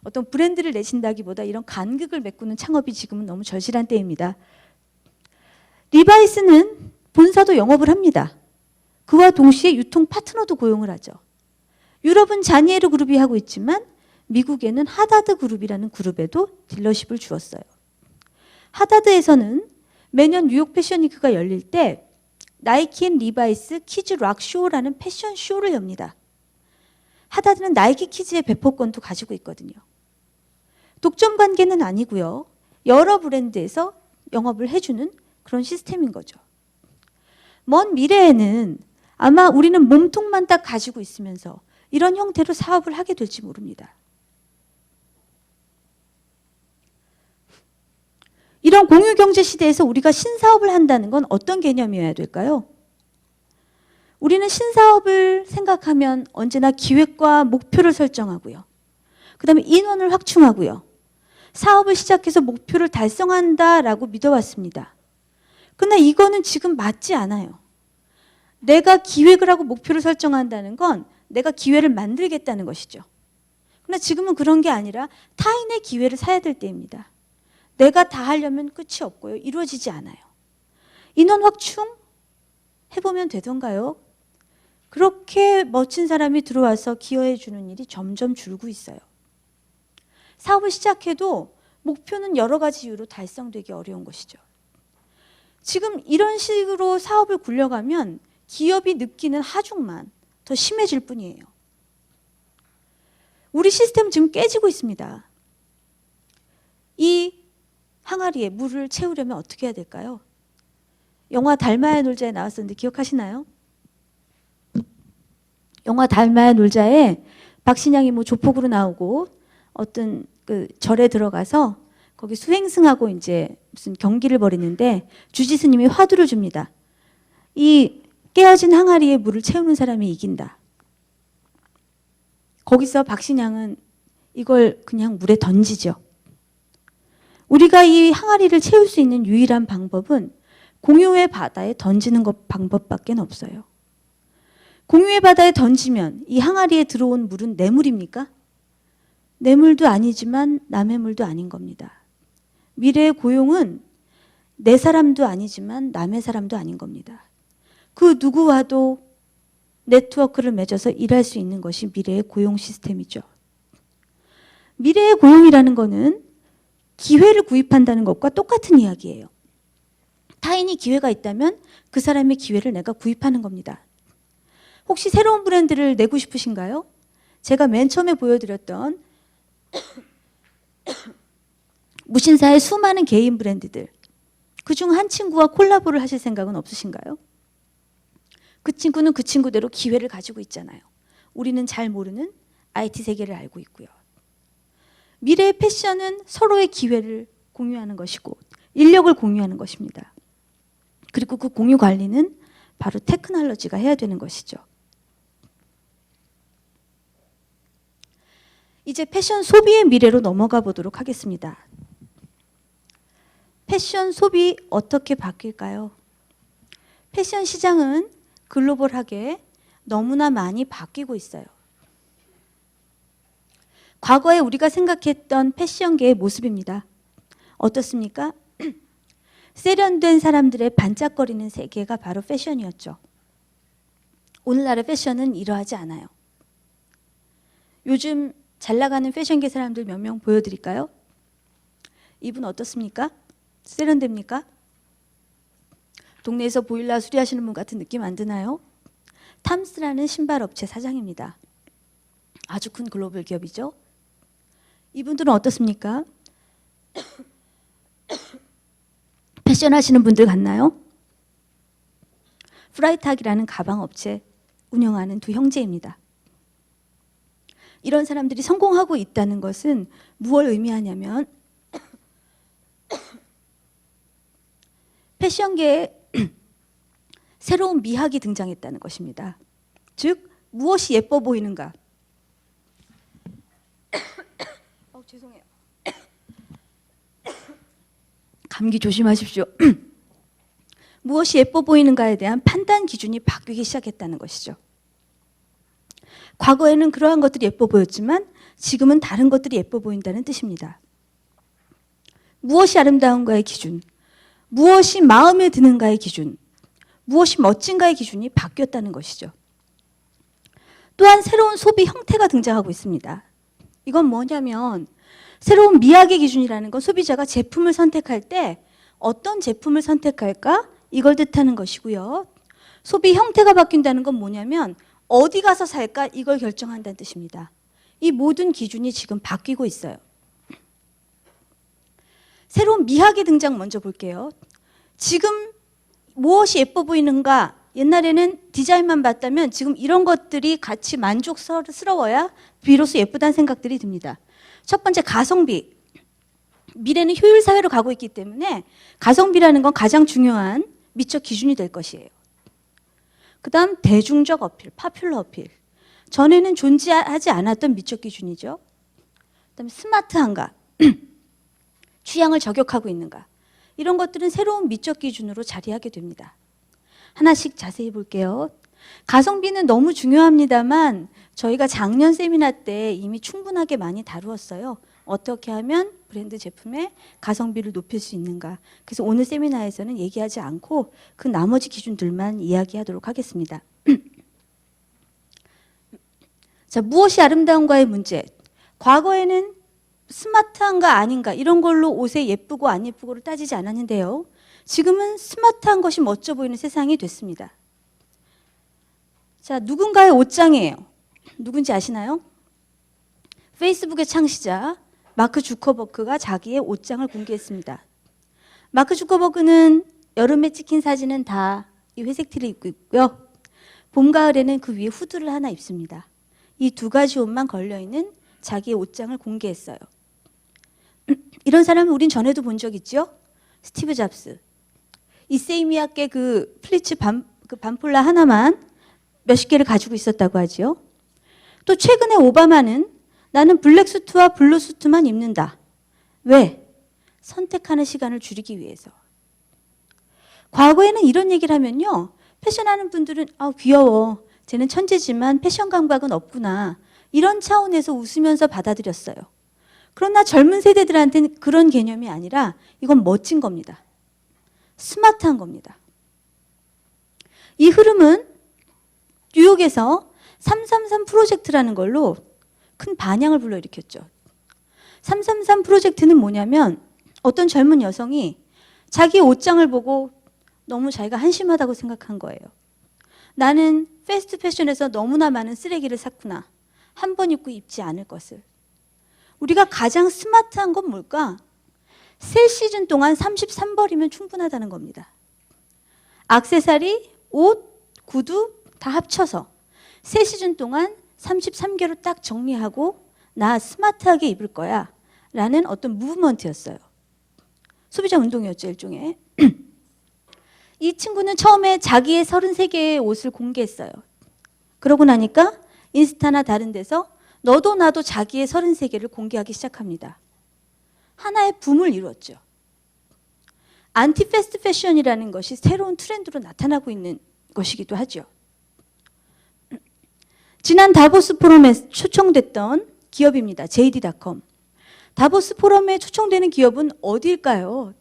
어떤 브랜드를 내신다기보다 이런 간극을 메꾸는 창업이 지금은 너무 절실한 때입니다. 리바이스는 본사도 영업을 합니다. 그와 동시에 유통 파트너도 고용을 하죠. 유럽은 자니에르 그룹이 하고 있지만 미국에는 하다드 그룹이라는 그룹에도 딜러십을 주었어요. 하다드에서는 매년 뉴욕 패션위크가 열릴 때 나이키 앤 리바이스 키즈 락 쇼라는 패션 쇼를 엽니다. 하다드는 나이키 키즈의 배포권도 가지고 있거든요. 독점 관계는 아니고요. 여러 브랜드에서 영업을 해주는 그런 시스템인 거죠. 먼 미래에는 아마 우리는 몸통만 딱 가지고 있으면서 이런 형태로 사업을 하게 될지 모릅니다. 이런 공유경제 시대에서 우리가 신사업을 한다는 건 어떤 개념이어야 될까요? 우리는 신사업을 생각하면 언제나 기획과 목표를 설정하고요. 그 다음에 인원을 확충하고요. 사업을 시작해서 목표를 달성한다라고 믿어왔습니다. 그러나 이거는 지금 맞지 않아요. 내가 기획을 하고 목표를 설정한다는 건 내가 기회를 만들겠다는 것이죠. 그러나 지금은 그런 게 아니라 타인의 기회를 사야 될 때입니다. 내가 다 하려면 끝이 없고요. 이루어지지 않아요. 인원 확충 해보면 되던가요? 그렇게 멋진 사람이 들어와서 기여해 주는 일이 점점 줄고 있어요. 사업을 시작해도 목표는 여러 가지 이유로 달성되기 어려운 것이죠. 지금 이런 식으로 사업을 굴려가면 기업이 느끼는 하중만 더 심해질 뿐이에요. 우리 시스템은 지금 깨지고 있습니다. 이 항아리에 물을 채우려면 어떻게 해야 될까요? 영화 달마야 놀자에 나왔었는데 기억하시나요? 영화 달마야 놀자에 박신양이 뭐 조폭으로 나오고 어떤 그 절에 들어가서 거기 수행승하고 이제 무슨 경기를 벌이는데 주지스님이 화두를 줍니다. 이 깨어진 항아리에 물을 채우는 사람이 이긴다. 거기서 박신양은 이걸 그냥 물에 던지죠. 우리가 이 항아리를 채울 수 있는 유일한 방법은 공유의 바다에 던지는 것 방법밖에 없어요. 공유의 바다에 던지면 이 항아리에 들어온 물은 내 물입니까? 내 물도 아니지만 남의 물도 아닌 겁니다. 미래의 고용은 내 사람도 아니지만 남의 사람도 아닌 겁니다. 그 누구와도 네트워크를 맺어서 일할 수 있는 것이 미래의 고용 시스템이죠. 미래의 고용이라는 것은 기회를 구입한다는 것과 똑같은 이야기예요. 타인이 기회가 있다면 그 사람의 기회를 내가 구입하는 겁니다. 혹시 새로운 브랜드를 내고 싶으신가요? 제가 맨 처음에 보여드렸던 무신사의 수많은 개인 브랜드들, 그중 한 친구와 콜라보를 하실 생각은 없으신가요? 그 친구는 그 친구대로 기회를 가지고 있잖아요. 우리는 잘 모르는 IT 세계를 알고 있고요. 미래의 패션은 서로의 기회를 공유하는 것이고 인력을 공유하는 것입니다. 그리고 그 공유 관리는 바로 테크놀로지가 해야 되는 것이죠. 이제 패션 소비의 미래로 넘어가 보도록 하겠습니다. 패션 소비 어떻게 바뀔까요? 패션 시장은 글로벌하게 너무나 많이 바뀌고 있어요. 과거에 우리가 생각했던 패션계의 모습입니다. 어떻습니까? 세련된 사람들의 반짝거리는 세계가 바로 패션이었죠. 오늘날의 패션은 이러하지 않아요. 요즘 잘 나가는 패션계 사람들 몇 명 보여드릴까요? 이분 어떻습니까? 세련됩니까? 동네에서 보일러 수리하시는 분 같은 느낌 안 드나요? 탐스라는 신발 업체 사장입니다. 아주 큰 글로벌 기업이죠. 이분들은 어떻습니까? 패션 하시는 분들 같나요? 프라이탁이라는 가방 업체 운영하는 두 형제입니다. 이런 사람들이 성공하고 있다는 것은 무엇을 의미하냐면 패션계에 새로운 미학이 등장했다는 것입니다. 즉 무엇이 예뻐 보이는가? 죄송해요. 감기 조심하십시오. 무엇이 예뻐 보이는가에 대한 판단 기준이 바뀌기 시작했다는 것이죠. 과거에는 그러한 것들이 예뻐 보였지만 지금은 다른 것들이 예뻐 보인다는 뜻입니다. 무엇이 아름다운가의 기준, 무엇이 마음에 드는가의 기준, 무엇이 멋진가의 기준이 바뀌었다는 것이죠. 또한 새로운 소비 형태가 등장하고 있습니다. 이건 뭐냐면 새로운 미학의 기준이라는 건 소비자가 제품을 선택할 때 어떤 제품을 선택할까? 이걸 뜻하는 것이고요. 소비 형태가 바뀐다는 건 뭐냐면 어디 가서 살까? 이걸 결정한다는 뜻입니다. 이 모든 기준이 지금 바뀌고 있어요. 새로운 미학의 등장 먼저 볼게요. 지금 무엇이 예뻐 보이는가? 옛날에는 디자인만 봤다면 지금 이런 것들이 같이 만족스러워야 비로소 예쁘다는 생각들이 듭니다. 첫 번째 가성비. 미래는 효율 사회로 가고 있기 때문에 가성비라는 건 가장 중요한 미적 기준이 될 것이에요. 그 다음 대중적 어필, 파퓰러 어필. 전에는 존재하지 않았던 미적 기준이죠. 그 다음에 스마트한가, 취향을 저격하고 있는가. 이런 것들은 새로운 미적 기준으로 자리하게 됩니다. 하나씩 자세히 볼게요. 가성비는 너무 중요합니다만 저희가 작년 세미나 때 이미 충분하게 많이 다루었어요. 어떻게 하면 브랜드 제품의 가성비를 높일 수 있는가. 그래서 오늘 세미나에서는 얘기하지 않고 그 나머지 기준들만 이야기하도록 하겠습니다. 자, 무엇이 아름다운가의 문제. 과거에는 스마트한가 아닌가 이런 걸로 옷에 예쁘고 안 예쁘고를 따지지 않았는데요. 지금은 스마트한 것이 멋져 보이는 세상이 됐습니다. 자, 누군가의 옷장이에요. 누군지 아시나요? 페이스북의 창시자 마크 주커버그가 자기의 옷장을 공개했습니다. 마크 주커버그는 여름에 찍힌 사진은 다 이 회색 티를 입고 있고요. 봄, 가을에는 그 위에 후드를 하나 입습니다. 이 두 가지 옷만 걸려있는 자기의 옷장을 공개했어요. 이런 사람은 우린 전에도 본 적 있죠? 스티브 잡스. 이세이미야께 그 플리츠 반폴라 하나만 몇십 개를 가지고 있었다고 하죠. 또 최근에 오바마는 나는 블랙 수트와 블루 수트만 입는다. 왜? 선택하는 시간을 줄이기 위해서. 과거에는 이런 얘기를 하면요. 패션하는 분들은 귀여워. 쟤는 천재지만 패션 감각은 없구나. 이런 차원에서 웃으면서 받아들였어요. 그러나 젊은 세대들한테는 그런 개념이 아니라 이건 멋진 겁니다. 스마트한 겁니다. 이 흐름은 뉴욕에서 333 프로젝트라는 걸로 큰 반향을 불러일으켰죠. 333 프로젝트는 뭐냐면 어떤 젊은 여성이 자기 옷장을 보고 너무 자기가 한심하다고 생각한 거예요. 나는 패스트 패션에서 너무나 많은 쓰레기를 샀구나. 한 번 입고 입지 않을 것을. 우리가 가장 스마트한 건 뭘까? 세 시즌 동안 33벌이면 충분하다는 겁니다. 액세서리, 옷, 구두 다 합쳐서 세 시즌 동안 33개로 딱 정리하고 나 스마트하게 입을 거야 라는 어떤 무브먼트였어요. 소비자 운동이었죠, 일종의. 이 친구는 처음에 자기의 33개의 옷을 공개했어요. 그러고 나니까 인스타나 다른 데서 너도 나도 자기의 33개를 공개하기 시작합니다. 하나의 붐을 이루었죠. 안티 패스트 패션이라는 것이 새로운 트렌드로 나타나고 있는 것이기도 하죠. 지난 다보스 포럼에 초청됐던 기업입니다. JD.com. 다보스 포럼에 초청되는 기업은 어디일까요?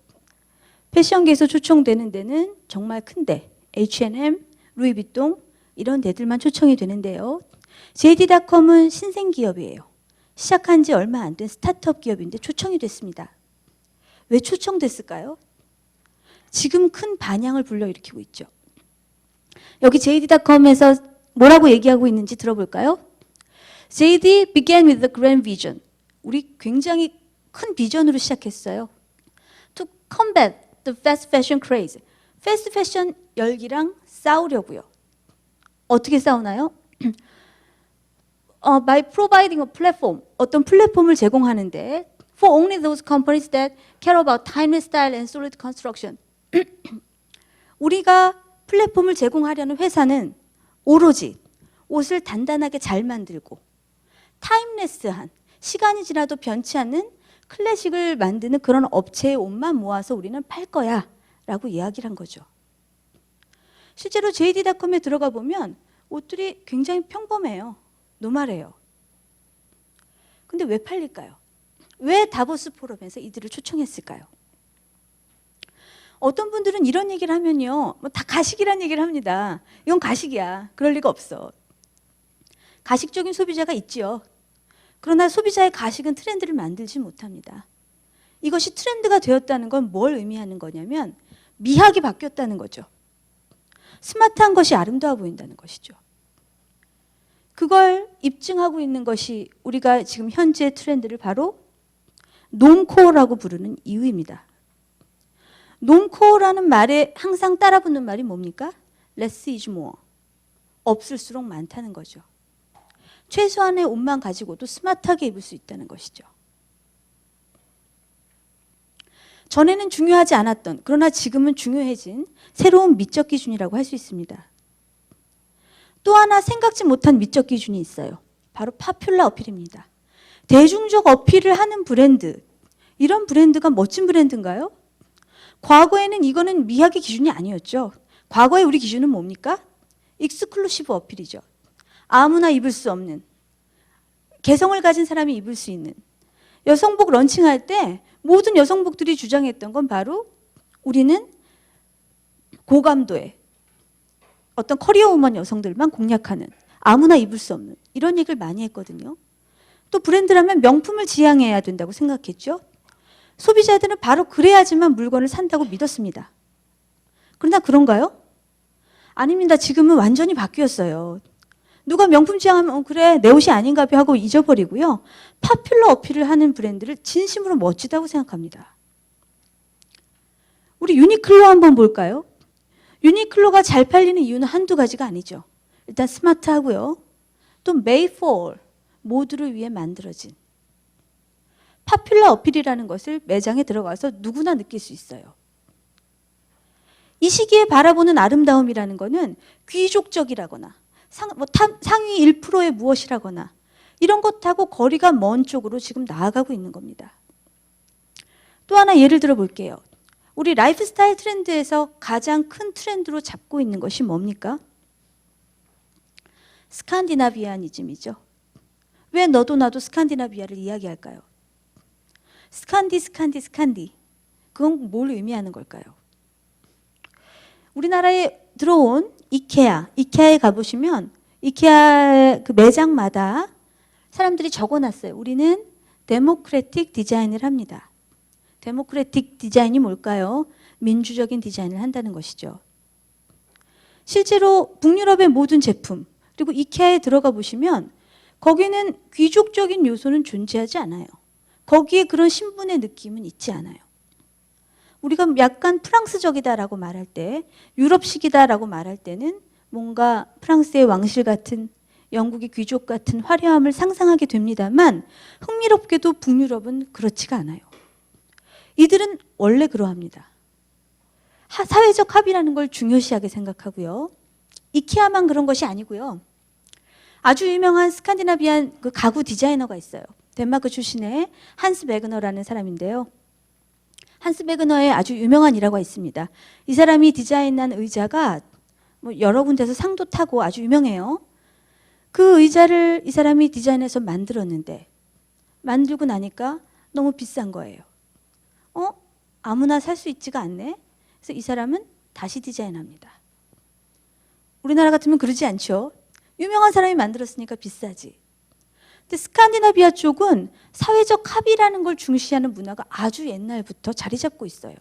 패션계에서 초청되는 데는 정말 큰데 H&M, 루이비통 이런 데들만 초청이 되는데요. JD.com은 신생 기업이에요. 시작한 지 얼마 안 된 스타트업 기업인데 초청이 됐습니다. 왜 초청됐을까요? 지금 큰 반향을 불러일으키고 있죠. 여기 JD.com에서 뭐라고 얘기하고 있는지 들어볼까요? JD began with a grand vision. 우리 굉장히 큰 비전으로 시작했어요. To combat the fast fashion craze. 패스트 패션 열기랑 싸우려고요. 어떻게 싸우나요? by providing a platform, 어떤 플랫폼을 제공하는데 for only those companies that care about timeless style and solid construction. 우리가 플랫폼을 제공하려는 회사는 오로지 옷을 단단하게 잘 만들고 타임레스한, 시간이 지나도 변치 않는 클래식을 만드는 그런 업체의 옷만 모아서 우리는 팔 거야 라고 이야기를 한 거죠. 실제로 JD.com에 들어가 보면 옷들이 굉장히 평범해요. 노멀해요. 근데 왜 팔릴까요? 왜 다보스 포럼에서 이들을 초청했을까요? 어떤 분들은 이런 얘기를 하면요, 뭐 다 가식이란 얘기를 합니다. 이건 가식이야. 그럴 리가 없어. 가식적인 소비자가 있지요. 그러나 소비자의 가식은 트렌드를 만들지 못합니다. 이것이 트렌드가 되었다는 건 뭘 의미하는 거냐면 미학이 바뀌었다는 거죠. 스마트한 것이 아름다워 보인다는 것이죠. 그걸 입증하고 있는 것이 우리가 지금 현재 트렌드를 바로 놈코어라고 부르는 이유입니다. 놈코어라는 말에 항상 따라붙는 말이 뭡니까? Less is more. 없을수록 많다는 거죠. 최소한의 옷만 가지고도 스마트하게 입을 수 있다는 것이죠. 전에는 중요하지 않았던, 그러나 지금은 중요해진 새로운 미적 기준이라고 할 수 있습니다. 또 하나 생각지 못한 미적 기준이 있어요. 바로 파퓰러 어필입니다. 대중적 어필을 하는 브랜드, 이런 브랜드가 멋진 브랜드인가요? 과거에는 이거는 미학의 기준이 아니었죠. 과거에 우리 기준은 뭡니까? 익스클루시브 어필이죠. 아무나 입을 수 없는, 개성을 가진 사람이 입을 수 있는. 여성복 런칭할 때 모든 여성복들이 주장했던 건 바로 우리는 고감도의 어떤 커리어 우먼 여성들만 공략하는, 아무나 입을 수 없는, 이런 얘기를 많이 했거든요. 또 브랜드라면 명품을 지향해야 된다고 생각했죠. 소비자들은 바로 그래야지만 물건을 산다고 믿었습니다. 그러나 그런가요? 아닙니다. 지금은 완전히 바뀌었어요. 누가 명품 지향하면 그래 내 옷이 아닌가 봐 하고 잊어버리고요. 파퓰러 어필을 하는 브랜드를 진심으로 멋지다고 생각합니다. 우리 유니클로 한번 볼까요? 유니클로가 잘 팔리는 이유는 한두 가지가 아니죠. 일단 스마트하고요. 또 made for all, 모두를 위해 만들어진. 파퓰러 어필이라는 것을 매장에 들어가서 누구나 느낄 수 있어요. 이 시기에 바라보는 아름다움이라는 것은 귀족적이라거나 상위 1%의 무엇이라거나 이런 것하고 거리가 먼 쪽으로 지금 나아가고 있는 겁니다. 또 하나 예를 들어 볼게요. 우리 라이프스타일 트렌드에서 가장 큰 트렌드로 잡고 있는 것이 뭡니까? 스칸디나비아니즘이죠. 왜 너도 나도 스칸디나비아를 이야기할까요? 스칸디. 그건 뭘 의미하는 걸까요? 우리나라에 들어온 이케아에 가보시면 이케아 그 매장마다 사람들이 적어놨어요. 우리는 데모크래틱 디자인을 합니다. 데모크래틱 디자인이 뭘까요? 민주적인 디자인을 한다는 것이죠. 실제로 북유럽의 모든 제품 그리고 이케아에 들어가 보시면 거기는 귀족적인 요소는 존재하지 않아요. 거기에 그런 신분의 느낌은 있지 않아요. 우리가 약간 프랑스적이다라고 말할 때, 유럽식이다라고 말할 때는 뭔가 프랑스의 왕실 같은, 영국의 귀족 같은 화려함을 상상하게 됩니다만 흥미롭게도 북유럽은 그렇지가 않아요. 이들은 원래 그러합니다. 사회적 합의라는 걸 중요시하게 생각하고요. 이케아만 그런 것이 아니고요. 아주 유명한 스칸디나비안 그 가구 디자이너가 있어요. 덴마크 출신의 한스 베그너라는 사람인데요. 한스 베그너의 아주 유명한 일화가 있습니다. 이 사람이 디자인한 의자가 뭐 여러 군데서 상도 타고 아주 유명해요. 그 의자를 이 사람이 디자인해서 만들었는데 만들고 나니까 너무 비싼 거예요. 아무나 살 수 있지가 않네. 그래서 이 사람은 다시 디자인합니다. 우리나라 같으면 그러지 않죠. 유명한 사람이 만들었으니까 비싸지. 근데 스칸디나비아 쪽은 사회적 합의라는 걸 중시하는 문화가 아주 옛날부터 자리 잡고 있어요.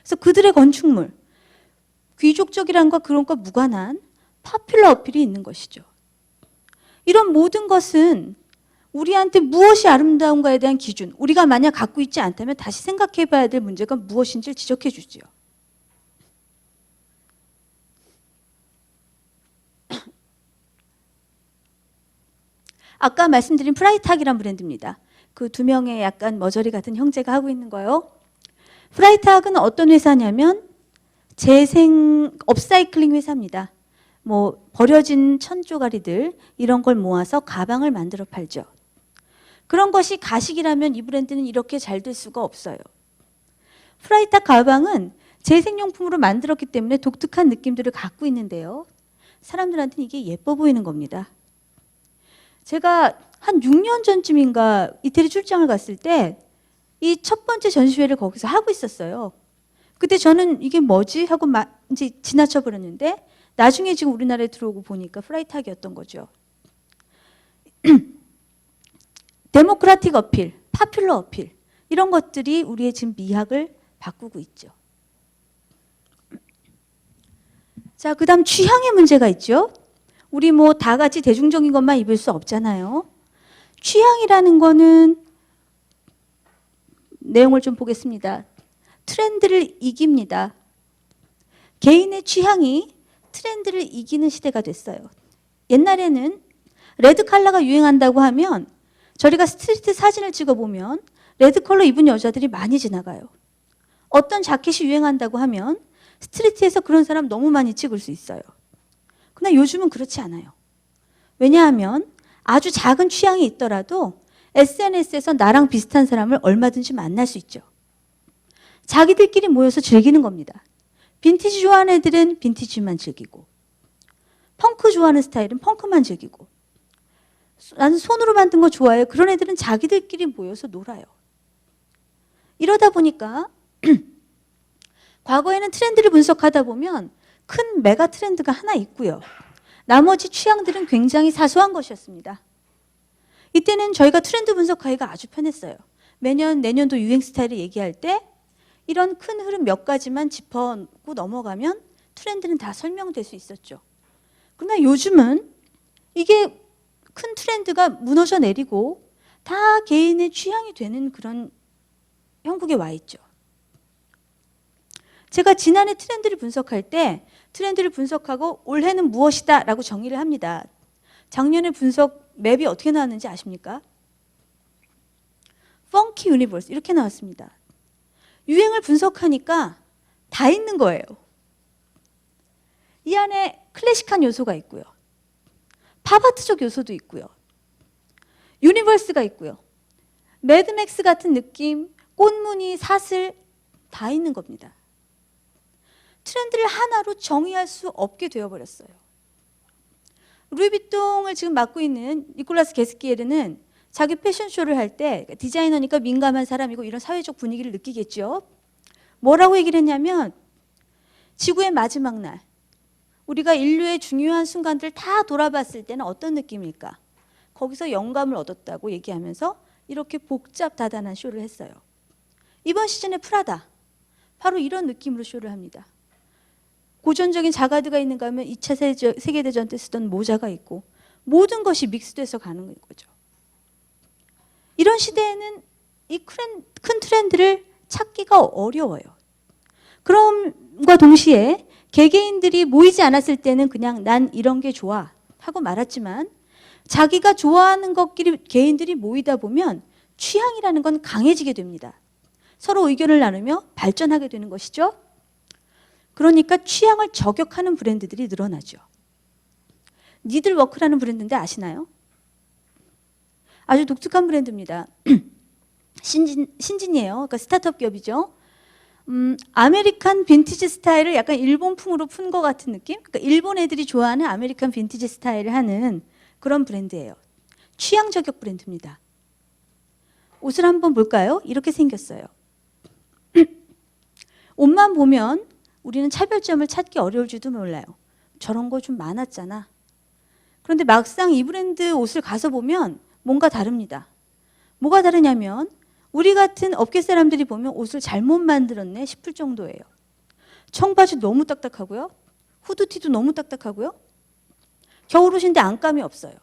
그래서 그들의 건축물, 귀족적이란 것 그런 것 무관한 파퓰러 어필이 있는 것이죠. 이런 모든 것은 우리한테 무엇이 아름다운가에 대한 기준, 우리가 만약 갖고 있지 않다면 다시 생각해 봐야 될 문제가 무엇인지를 지적해 주지요. 아까 말씀드린 프라이탁이란 브랜드입니다. 그 두 명의 약간 머저리 같은 형제가 하고 있는 거요. 프라이탁은 어떤 회사냐면 재생 업사이클링 회사입니다. 뭐 버려진 천조가리들 이런 걸 모아서 가방을 만들어 팔죠. 그런 것이 가식이라면 이 브랜드는 이렇게 잘 될 수가 없어요. 프라이탁 가방은 재생용품으로 만들었기 때문에 독특한 느낌들을 갖고 있는데요. 사람들한테는 이게 예뻐 보이는 겁니다. 제가 한 6년 전쯤인가 이태리 출장을 갔을 때 이 첫 번째 전시회를 거기서 하고 있었어요. 그때 저는 이게 뭐지 하고 이제 지나쳐 버렸는데 나중에 지금 우리나라에 들어오고 보니까 프라이탁이었던 거죠. 데모크라틱 어필, 파퓰러 어필 이런 것들이 우리의 지금 미학을 바꾸고 있죠. 자, 그다음 취향의 문제가 있죠. 우리 뭐 다 같이 대중적인 것만 입을 수 없잖아요. 취향이라는 거는 내용을 좀 보겠습니다. 트렌드를 이깁니다. 개인의 취향이 트렌드를 이기는 시대가 됐어요. 옛날에는 레드 컬러가 유행한다고 하면 저희가 스트리트 사진을 찍어보면 레드 컬러 입은 여자들이 많이 지나가요. 어떤 자켓이 유행한다고 하면 스트리트에서 그런 사람 너무 많이 찍을 수 있어요. 그러나 요즘은 그렇지 않아요. 왜냐하면 아주 작은 취향이 있더라도 SNS에서 나랑 비슷한 사람을 얼마든지 만날 수 있죠. 자기들끼리 모여서 즐기는 겁니다. 빈티지 좋아하는 애들은 빈티지만 즐기고 펑크 좋아하는 스타일은 펑크만 즐기고 나는 손으로 만든 거 좋아해요. 그런 애들은 자기들끼리 모여서 놀아요. 이러다 보니까 과거에는 트렌드를 분석하다 보면 큰 메가 트렌드가 하나 있고요. 나머지 취향들은 굉장히 사소한 것이었습니다. 이때는 저희가 트렌드 분석하기가 아주 편했어요. 매년 내년도 유행 스타일을 얘기할 때 이런 큰 흐름 몇 가지만 짚어고 넘어가면 트렌드는 다 설명될 수 있었죠. 그러나 요즘은 이게 큰 트렌드가 무너져 내리고 다 개인의 취향이 되는 그런 형국에 와 있죠. 제가 지난해 트렌드를 분석할 때 트렌드를 분석하고 올해는 무엇이다 라고 정의를 합니다. 작년에 분석 맵이 어떻게 나왔는지 아십니까? 펑키 유니버스 이렇게 나왔습니다. 유행을 분석하니까 다 있는 거예요. 이 안에 클래식한 요소가 있고요. 팝아트적 요소도 있고요. 유니버스가 있고요. 매드맥스 같은 느낌, 꽃무늬, 사슬 다 있는 겁니다. 트렌드를 하나로 정의할 수 없게 되어버렸어요. 루이비통을 지금 맡고 있는 니콜라스 게스키에르는 자기 패션쇼를 할 때 디자이너니까 민감한 사람이고 이런 사회적 분위기를 느끼겠죠. 뭐라고 얘기를 했냐면 지구의 마지막 날 우리가 인류의 중요한 순간들을 다 돌아봤을 때는 어떤 느낌일까? 거기서 영감을 얻었다고 얘기하면서 이렇게 복잡다단한 쇼를 했어요. 이번 시즌에 프라다 바로 이런 느낌으로 쇼를 합니다. 고전적인 자가드가 있는가 하면 2차 세계대전 때 쓰던 모자가 있고 모든 것이 믹스돼서 가는 거죠. 이런 시대에는 이 큰 트렌드를 찾기가 어려워요. 그럼과 동시에 개개인들이 모이지 않았을 때는 그냥 난 이런 게 좋아 하고 말았지만 자기가 좋아하는 것끼리 개인들이 모이다 보면 취향이라는 건 강해지게 됩니다. 서로 의견을 나누며 발전하게 되는 것이죠. 그러니까 취향을 저격하는 브랜드들이 늘어나죠. 니들워크라는 브랜드인데 아시나요? 아주 독특한 브랜드입니다. 신진이에요. 그러니까 스타트업 기업이죠. 아메리칸 빈티지 스타일을 약간 일본풍으로 푼 것 같은 느낌? 그러니까 일본 애들이 좋아하는 아메리칸 빈티지 스타일을 하는 그런 브랜드예요. 취향 저격 브랜드입니다. 옷을 한번 볼까요? 이렇게 생겼어요. 옷만 보면 우리는 차별점을 찾기 어려울지도 몰라요. 저런 거 좀 많았잖아. 그런데 막상 이 브랜드 옷을 가서 보면 뭔가 다릅니다. 뭐가 다르냐면 우리 같은 업계 사람들이 보면 옷을 잘못 만들었네 싶을 정도예요. 청바지 너무 딱딱하고요. 후드티도 너무 딱딱하고요. 겨울옷인데 안감이 없어요.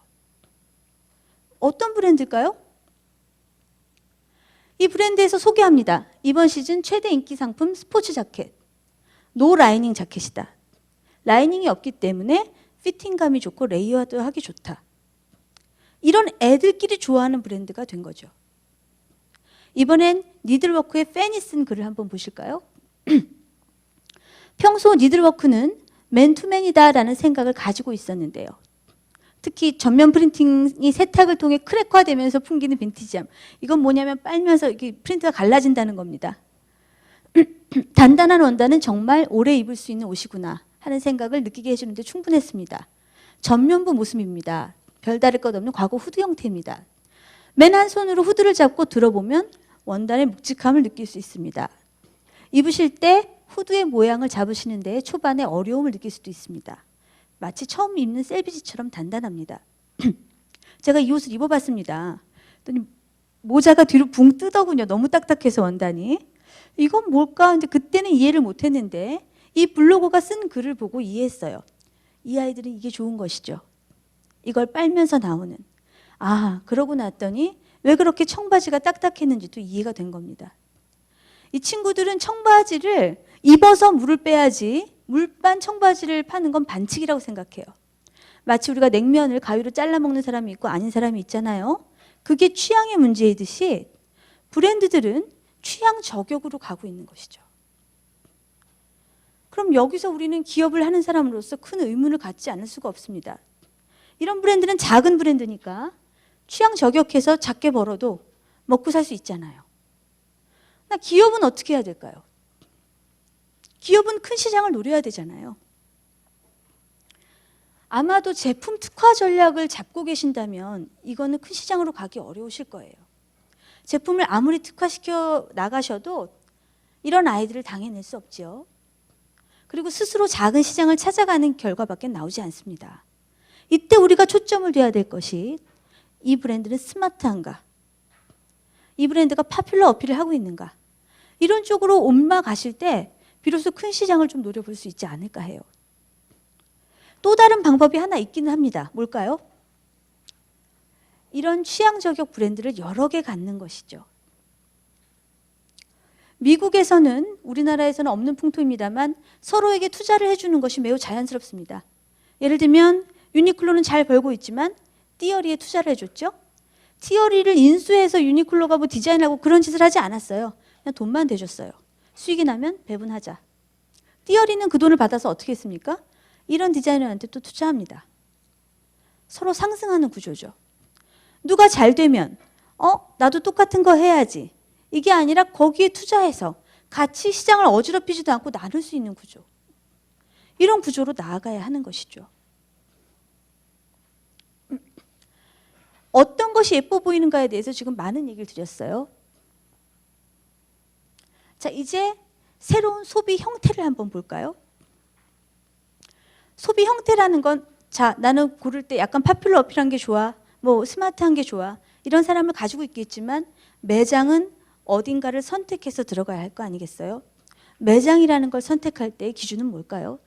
어떤 브랜드일까요? 이 브랜드에서 소개합니다. 이번 시즌 최대 인기 상품 스포츠 자켓. 노 라이닝 자켓이다. 라이닝이 없기 때문에 피팅감이 좋고 레이어드하기 좋다. 이런 애들끼리 좋아하는 브랜드가 된 거죠. 이번엔 니들워크의 팬이 쓴 글을 한번 보실까요? 평소 니들워크는 맨투맨이다라는 생각을 가지고 있었는데요. 특히 전면 프린팅이 세탁을 통해 크랙화되면서 풍기는 빈티지함. 이건 뭐냐면 빨면서 이게 프린트가 갈라진다는 겁니다. 단단한 원단은 정말 오래 입을 수 있는 옷이구나 하는 생각을 느끼게 해주는데 충분했습니다. 전면부 모습입니다. 별다를 것 없는 과거 후드 형태입니다. 맨 한 손으로 후드를 잡고 들어보면 원단의 묵직함을 느낄 수 있습니다. 입으실 때 후드의 모양을 잡으시는 데 초반에 어려움을 느낄 수도 있습니다. 마치 처음 입는 셀비지처럼 단단합니다. 제가 이 옷을 입어봤습니다. 그랬더니 모자가 뒤로 붕 뜨더군요. 너무 딱딱해서 원단이. 이건 뭘까? 근데 그때는 이해를 못했는데 이 블로거가 쓴 글을 보고 이해했어요. 이 아이들은 이게 좋은 것이죠. 이걸 빨면서 나오는. 아, 그러고 났더니 왜 그렇게 청바지가 딱딱했는지도 이해가 된 겁니다. 이 친구들은 청바지를 입어서 물을 빼야지 물반 청바지를 파는 건 반칙이라고 생각해요. 마치 우리가 냉면을 가위로 잘라 먹는 사람이 있고 아닌 사람이 있잖아요. 그게 취향의 문제이듯이 브랜드들은 취향 저격으로 가고 있는 것이죠. 그럼 여기서 우리는 기업을 하는 사람으로서 큰 의문을 갖지 않을 수가 없습니다. 이런 브랜드는 작은 브랜드니까 취향 저격해서 작게 벌어도 먹고 살 수 있잖아요. 나 기업은 어떻게 해야 될까요? 기업은 큰 시장을 노려야 되잖아요. 아마도 제품 특화 전략을 잡고 계신다면 이거는 큰 시장으로 가기 어려우실 거예요. 제품을 아무리 특화시켜 나가셔도 이런 아이들을 당해낼 수 없죠. 그리고 스스로 작은 시장을 찾아가는 결과밖에 나오지 않습니다. 이때 우리가 초점을 둬야 될 것이 이 브랜드는 스마트한가? 이 브랜드가 파퓰러 어필을 하고 있는가? 이런 쪽으로 옮아가실 때 비로소 큰 시장을 좀 노려볼 수 있지 않을까 해요. 또 다른 방법이 하나 있기는 합니다. 뭘까요? 이런 취향 저격 브랜드를 여러 개 갖는 것이죠. 미국에서는 우리나라에서는 없는 풍토입니다만 서로에게 투자를 해주는 것이 매우 자연스럽습니다. 예를 들면 유니클로는 잘 벌고 있지만 띠어리에 투자를 해줬죠. 띠어리를 인수해서 유니클로가 뭐 디자인하고 그런 짓을 하지 않았어요. 그냥 돈만 대줬어요. 수익이 나면 배분하자. 띠어리는 그 돈을 받아서 어떻게 했습니까? 이런 디자이너한테 또 투자합니다. 서로 상승하는 구조죠. 누가 잘 되면 나도 똑같은 거 해야지. 이게 아니라 거기에 투자해서 같이 시장을 어지럽히지도 않고 나눌 수 있는 구조. 이런 구조로 나아가야 하는 것이죠. 어떤 것이 예뻐 보이는가에 대해서 지금 많은 얘기를 드렸어요. 자, 이제 새로운 소비 형태를 한번 볼까요? 소비 형태라는 건, 자, 나는 고를 때 약간 파퓰러 어필한 게 좋아, 뭐 스마트한 게 좋아, 이런 사람을 가지고 있겠지만 매장은 어딘가를 선택해서 들어가야 할 거 아니겠어요? 매장이라는 걸 선택할 때의 기준은 뭘까요?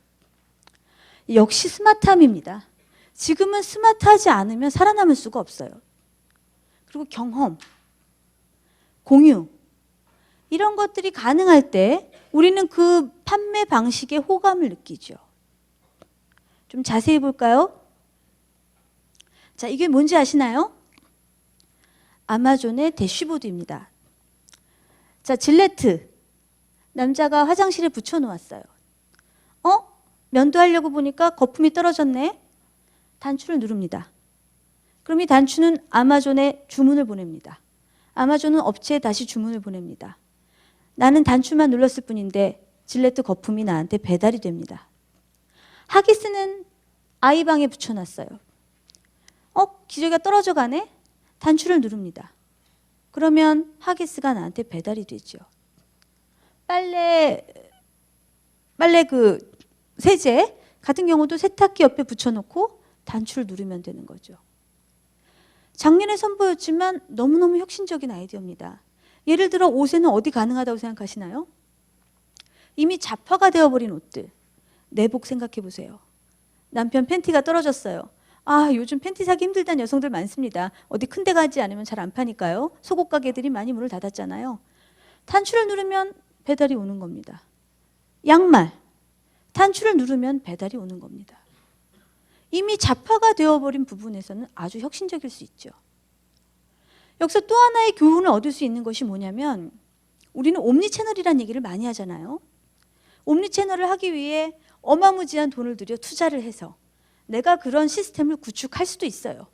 역시 스마트함입니다. 지금은 스마트하지 않으면 살아남을 수가 없어요. 그리고 경험, 공유, 이런 것들이 가능할 때 우리는 그 판매 방식에 호감을 느끼죠. 좀 자세히 볼까요? 자, 이게 뭔지 아시나요? 아마존의 대쉬보드입니다. 자, 질레트. 남자가 화장실에 붙여놓았어요. 면도하려고 보니까 거품이 떨어졌네. 단추를 누릅니다. 그럼 이 단추는 아마존에 주문을 보냅니다. 아마존은 업체에 다시 주문을 보냅니다. 나는 단추만 눌렀을 뿐인데 질레트 거품이 나한테 배달이 됩니다. 하기스는 아이 방에 붙여놨어요. 기저귀가 떨어져 가네? 단추를 누릅니다. 그러면 하기스가 나한테 배달이 되죠. 빨래 그 세제 같은 경우도 세탁기 옆에 붙여놓고 단추를 누르면 되는 거죠. 작년에 선보였지만 너무너무 혁신적인 아이디어입니다. 예를 들어 옷에는 어디 가능하다고 생각하시나요? 이미 잡화가 되어버린 옷들. 내복 생각해 보세요. 남편 팬티가 떨어졌어요. 아, 요즘 팬티 사기 힘들다는 여성들 많습니다. 어디 큰 데 가지 않으면 잘 안 파니까요. 속옷 가게들이 많이 문을 닫았잖아요. 단추를 누르면 배달이 오는 겁니다. 양말. 단추를 누르면 배달이 오는 겁니다. 이미 자파가 되어버린 부분에서는 아주 혁신적일 수 있죠. 여기서 또 하나의 교훈을 얻을 수 있는 것이 뭐냐면 우리는 옴니채널이라는 얘기를 많이 하잖아요. 옴니채널을 하기 위해 어마무지한 돈을 들여 투자를 해서 내가 그런 시스템을 구축할 수도 있어요.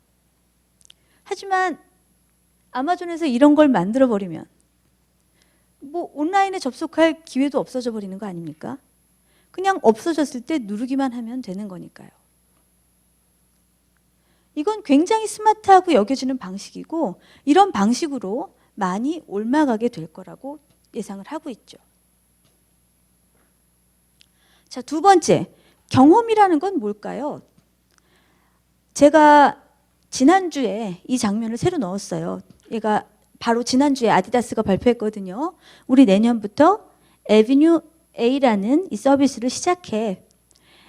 하지만 아마존에서 이런 걸 만들어버리면 뭐 온라인에 접속할 기회도 없어져 버리는 거 아닙니까? 그냥 없어졌을 때 누르기만 하면 되는 거니까요. 이건 굉장히 스마트하고 여겨지는 방식이고 이런 방식으로 많이 옮아가게 될 거라고 예상을 하고 있죠. 자, 두 번째, 경험이라는 건 뭘까요? 제가 지난주에 이 장면을 새로 넣었어요. 얘가 바로 지난주에 아디다스가 발표했거든요. 우리 내년부터 에비뉴 A라는 이 서비스를 시작해.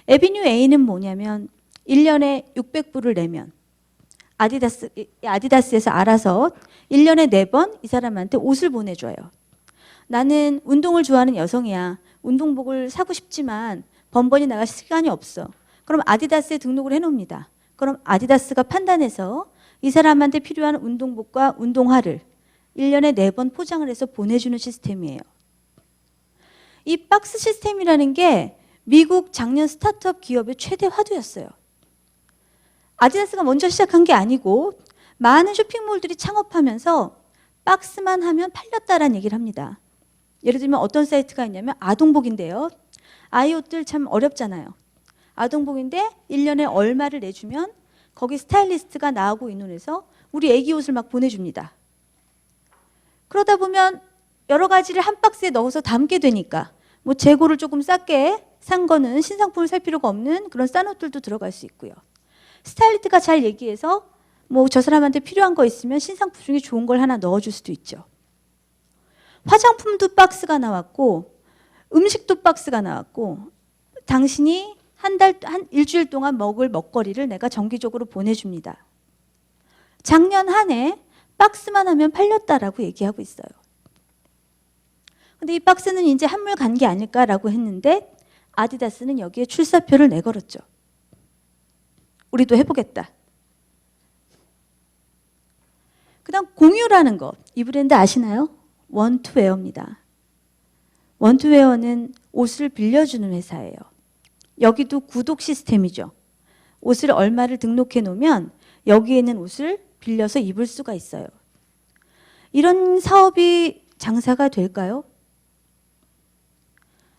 에비뉴 A는 뭐냐면 1년에 600불을 내면 아디다스에서 알아서 1년에 4번 이 사람한테 옷을 보내줘요. 나는 운동을 좋아하는 여성이야. 운동복을 사고 싶지만 번번이 나갈 시간이 없어. 그럼 아디다스에 등록을 해놓습니다. 그럼 아디다스가 판단해서 이 사람한테 필요한 운동복과 운동화를 1년에 4번 포장을 해서 보내주는 시스템이에요. 이 박스 시스템이라는 게 미국 작년 스타트업 기업의 최대 화두였어요. 아디다스가 먼저 시작한 게 아니고 많은 쇼핑몰들이 창업하면서 박스만 하면 팔렸다라는 얘기를 합니다. 예를 들면 어떤 사이트가 있냐면 아동복인데요. 아이 옷들 참 어렵잖아요. 아동복인데 1년에 얼마를 내주면 거기 스타일리스트가 나오고 의논해서 우리 애기 옷을 막 보내줍니다. 그러다 보면 여러 가지를 한 박스에 넣어서 담게 되니까 뭐 재고를 조금 작게 산 거는 신상품을 살 필요가 없는 그런 싼 옷들도 들어갈 수 있고요. 스타일리스트가 잘 얘기해서 뭐 저 사람한테 필요한 거 있으면 신상품 중에 좋은 걸 하나 넣어줄 수도 있죠. 화장품도 박스가 나왔고 음식도 박스가 나왔고 당신이 한 일주일 동안 먹을 먹거리를 내가 정기적으로 보내줍니다. 작년 한 해 박스만 하면 팔렸다라고 얘기하고 있어요. 근데 이 박스는 이제 한물 간 게 아닐까라고 했는데 아디다스는 여기에 출사표를 내걸었죠. 우리도 해보겠다. 그 다음 공유라는 것. 이 브랜드 아시나요? 원투웨어입니다. 원투웨어는 옷을 빌려주는 회사예요. 여기도 구독 시스템이죠. 옷을 얼마를 등록해 놓으면 여기에 있는 옷을 빌려서 입을 수가 있어요. 이런 사업이 장사가 될까요?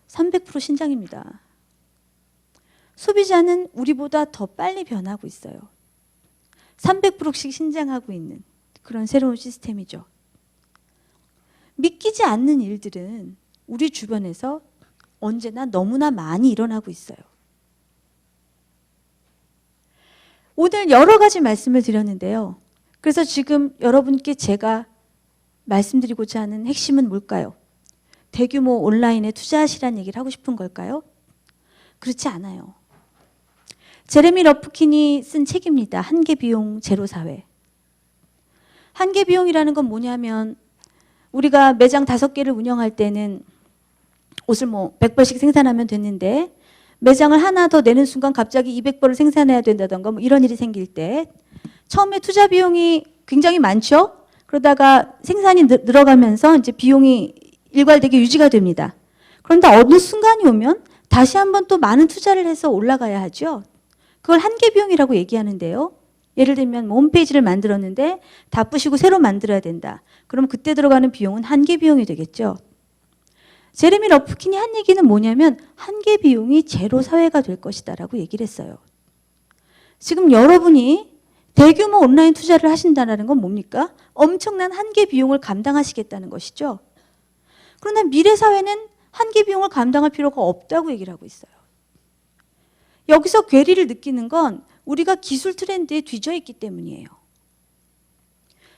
300% 신장입니다. 소비자는 우리보다 더 빨리 변하고 있어요. 300%씩 신장하고 있는 그런 새로운 시스템이죠. 믿기지 않는 일들은 우리 주변에서 언제나 너무나 많이 일어나고 있어요. 오늘 여러 가지 말씀을 드렸는데요. 그래서 지금 여러분께 제가 말씀드리고자 하는 핵심은 뭘까요? 대규모 온라인에 투자하시라는 얘기를 하고 싶은 걸까요? 그렇지 않아요. 제레미 러프킨이 쓴 책입니다. 한계 비용 제로 사회. 한계 비용이라는 건 뭐냐면 우리가 매장 5개를 운영할 때는 옷을 뭐 100벌씩 생산하면 됐는데 매장을 하나 더 내는 순간 갑자기 200벌을 생산해야 된다던가 뭐 이런 일이 생길 때 처음에 투자 비용이 굉장히 많죠. 그러다가 생산이 늘어가면서 이제 비용이 일괄되게 유지가 됩니다. 그런데 어느 순간이 오면 다시 한번 또 많은 투자를 해서 올라가야 하죠. 그걸 한계 비용이라고 얘기하는데요. 예를 들면 뭐 홈페이지를 만들었는데 다 부시고 새로 만들어야 된다. 그럼 그때 들어가는 비용은 한계 비용이 되겠죠. 제레미 러프킨이 한 얘기는 뭐냐면 한계 비용이 제로 사회가 될 것이다 라고 얘기를 했어요. 지금 여러분이 대규모 온라인 투자를 하신다는 건 뭡니까? 엄청난 한계 비용을 감당하시겠다는 것이죠. 그러나 미래 사회는 한계 비용을 감당할 필요가 없다고 얘기를 하고 있어요. 여기서 괴리를 느끼는 건 우리가 기술 트렌드에 뒤져 있기 때문이에요.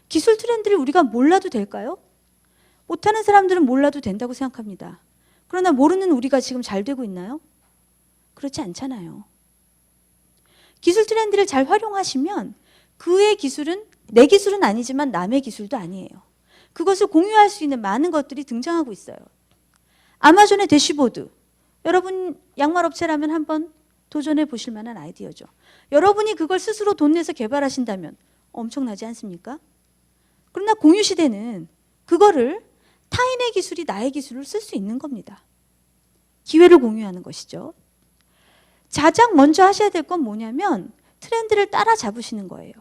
기술 트렌드를 우리가 몰라도 될까요? 못하는 사람들은 몰라도 된다고 생각합니다. 그러나 모르는 우리가 지금 잘 되고 있나요? 그렇지 않잖아요. 기술 트렌드를 잘 활용하시면 그의 기술은 내 기술은 아니지만 남의 기술도 아니에요. 그것을 공유할 수 있는 많은 것들이 등장하고 있어요. 아마존의 대시보드. 여러분 양말 업체라면 한번 도전해 보실 만한 아이디어죠. 여러분이 그걸 스스로 돈 내서 개발하신다면 엄청나지 않습니까? 그러나 공유 시대는 그거를 타인의 기술이 나의 기술을 쓸 수 있는 겁니다. 기회를 공유하는 것이죠. 가장 먼저 하셔야 될 건 뭐냐면 트렌드를 따라잡으시는 거예요.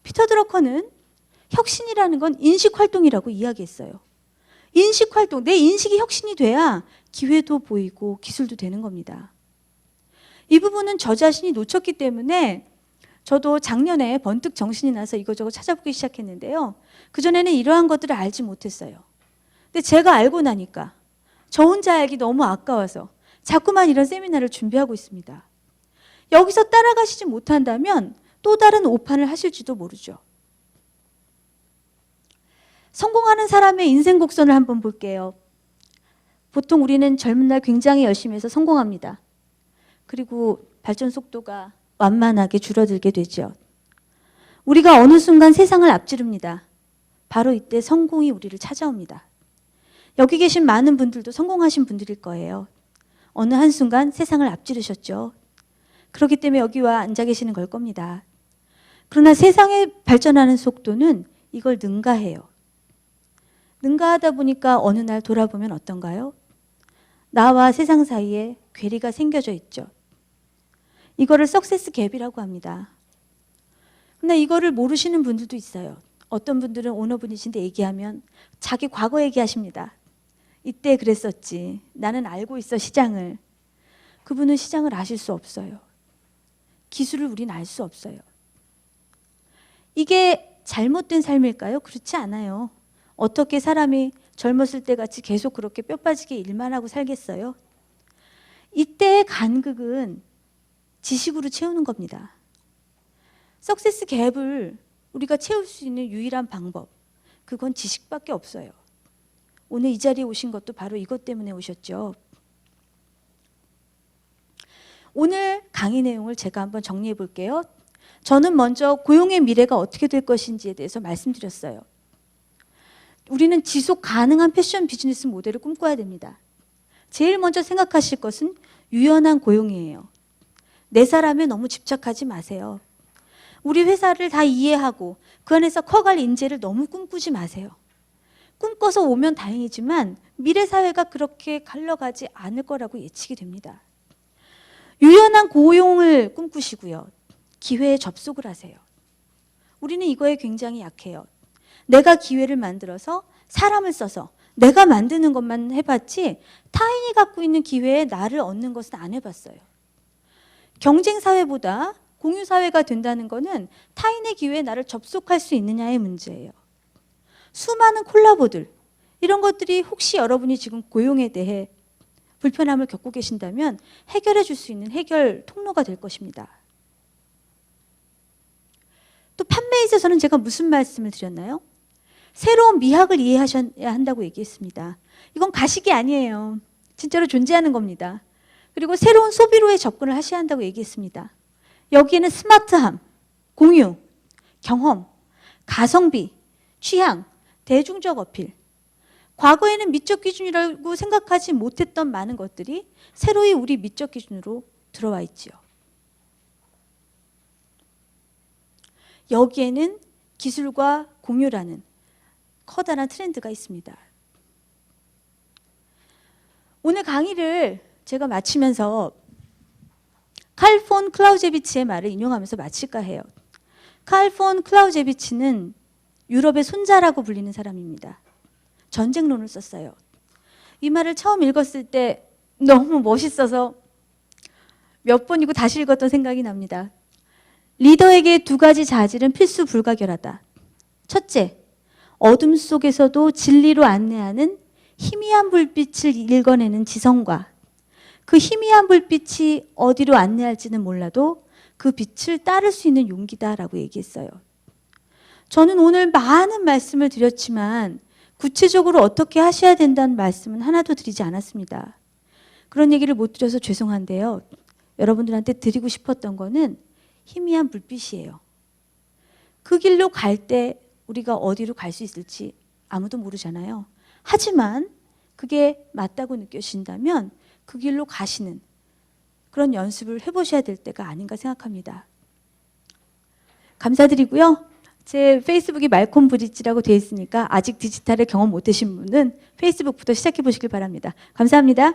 피터 드러커는 혁신이라는 건 인식활동이라고 이야기했어요. 인식활동, 내 인식이 혁신이 돼야 기회도 보이고 기술도 되는 겁니다. 이 부분은 저 자신이 놓쳤기 때문에 저도 작년에 번뜩 정신이 나서 이거저거 찾아보기 시작했는데요. 그전에는 이러한 것들을 알지 못했어요. 근데 제가 알고 나니까 저 혼자 알기 너무 아까워서 자꾸만 이런 세미나를 준비하고 있습니다. 여기서 따라가시지 못한다면 또 다른 오판을 하실지도 모르죠. 성공하는 사람의 인생 곡선을 한번 볼게요. 보통 우리는 젊은 날 굉장히 열심히 해서 성공합니다. 그리고 발전 속도가 완만하게 줄어들게 되죠. 우리가 어느 순간 세상을 앞지릅니다. 바로 이때 성공이 우리를 찾아옵니다. 여기 계신 많은 분들도 성공하신 분들일 거예요. 어느 한순간 세상을 앞지르셨죠. 그렇기 때문에 여기 와 앉아 계시는 걸 겁니다. 그러나 세상의 발전하는 속도는 이걸 능가해요. 능가하다 보니까 어느 날 돌아보면 어떤가요? 나와 세상 사이에 괴리가 생겨져 있죠. 이거를 석세스 갭이라고 합니다. 근데 이거를 모르시는 분들도 있어요. 어떤 분들은 오너분이신데 얘기하면 자기 과거 얘기하십니다. 이때 그랬었지. 나는 알고 있어 시장을. 그분은 시장을 아실 수 없어요. 기술을 우린 알 수 없어요. 이게 잘못된 삶일까요? 그렇지 않아요. 어떻게 사람이 젊었을 때 같이 계속 그렇게 뼈 빠지게 일만 하고 살겠어요? 이때의 간극은 지식으로 채우는 겁니다. 석세스 갭을 우리가 채울 수 있는 유일한 방법, 그건 지식밖에 없어요. 오늘 이 자리에 오신 것도 바로 이것 때문에 오셨죠. 오늘 강의 내용을 제가 한번 정리해 볼게요. 저는 먼저 고용의 미래가 어떻게 될 것인지에 대해서 말씀드렸어요. 우리는 지속 가능한 패션 비즈니스 모델을 꿈꿔야 됩니다. 제일 먼저 생각하실 것은 유연한 고용이에요. 내 사람에 너무 집착하지 마세요. 우리 회사를 다 이해하고 그 안에서 커갈 인재를 너무 꿈꾸지 마세요. 꿈꿔서 오면 다행이지만 미래 사회가 그렇게 갈라가지 않을 거라고 예측이 됩니다. 유연한 고용을 꿈꾸시고요. 기회에 접속을 하세요. 우리는 이거에 굉장히 약해요. 내가 기회를 만들어서 사람을 써서 내가 만드는 것만 해봤지 타인이 갖고 있는 기회에 나를 얻는 것은 안 해봤어요. 경쟁사회보다 공유사회가 된다는 것은 타인의 기회에 나를 접속할 수 있느냐의 문제예요. 수많은 콜라보들, 이런 것들이 혹시 여러분이 지금 고용에 대해 불편함을 겪고 계신다면 해결해 줄 수 있는 해결 통로가 될 것입니다. 또 판매에 있어서는 제가 무슨 말씀을 드렸나요? 새로운 미학을 이해하셔야 한다고 얘기했습니다. 이건 가식이 아니에요. 진짜로 존재하는 겁니다. 그리고 새로운 소비로의 접근을 하셔야 한다고 얘기했습니다. 여기에는 스마트함, 공유, 경험, 가성비, 취향, 대중적 어필, 과거에는 미적 기준이라고 생각하지 못했던 많은 것들이 새로이 우리 미적 기준으로 들어와 있지요. 여기에는 기술과 공유라는 커다란 트렌드가 있습니다. 오늘 강의를 제가 마치면서 칼 폰 클라우제비치의 말을 인용하면서 마칠까 해요. 칼 폰 클라우제비치는 유럽의 손자라고 불리는 사람입니다. 전쟁론을 썼어요. 이 말을 처음 읽었을 때 너무 멋있어서 몇 번이고 다시 읽었던 생각이 납니다. 리더에게 두 가지 자질은 필수 불가결하다. 첫째, 어둠 속에서도 진리로 안내하는 희미한 불빛을 읽어내는 지성과 그 희미한 불빛이 어디로 안내할지는 몰라도 그 빛을 따를 수 있는 용기다라고 얘기했어요. 저는 오늘 많은 말씀을 드렸지만 구체적으로 어떻게 하셔야 된다는 말씀은 하나도 드리지 않았습니다. 그런 얘기를 못 드려서 죄송한데요. 여러분들한테 드리고 싶었던 거는 희미한 불빛이에요. 그 길로 갈 때 우리가 어디로 갈 수 있을지 아무도 모르잖아요. 하지만 그게 맞다고 느껴진다면 그 길로 가시는, 그런 연습을 해보셔야 될 때가 아닌가 생각합니다. 감사드리고요. 제 페이스북이 말콤 브릿지라고 되어 있으니까 아직 디지털을 경험 못하신 분은 페이스북부터 시작해 보시길 바랍니다. 감사합니다.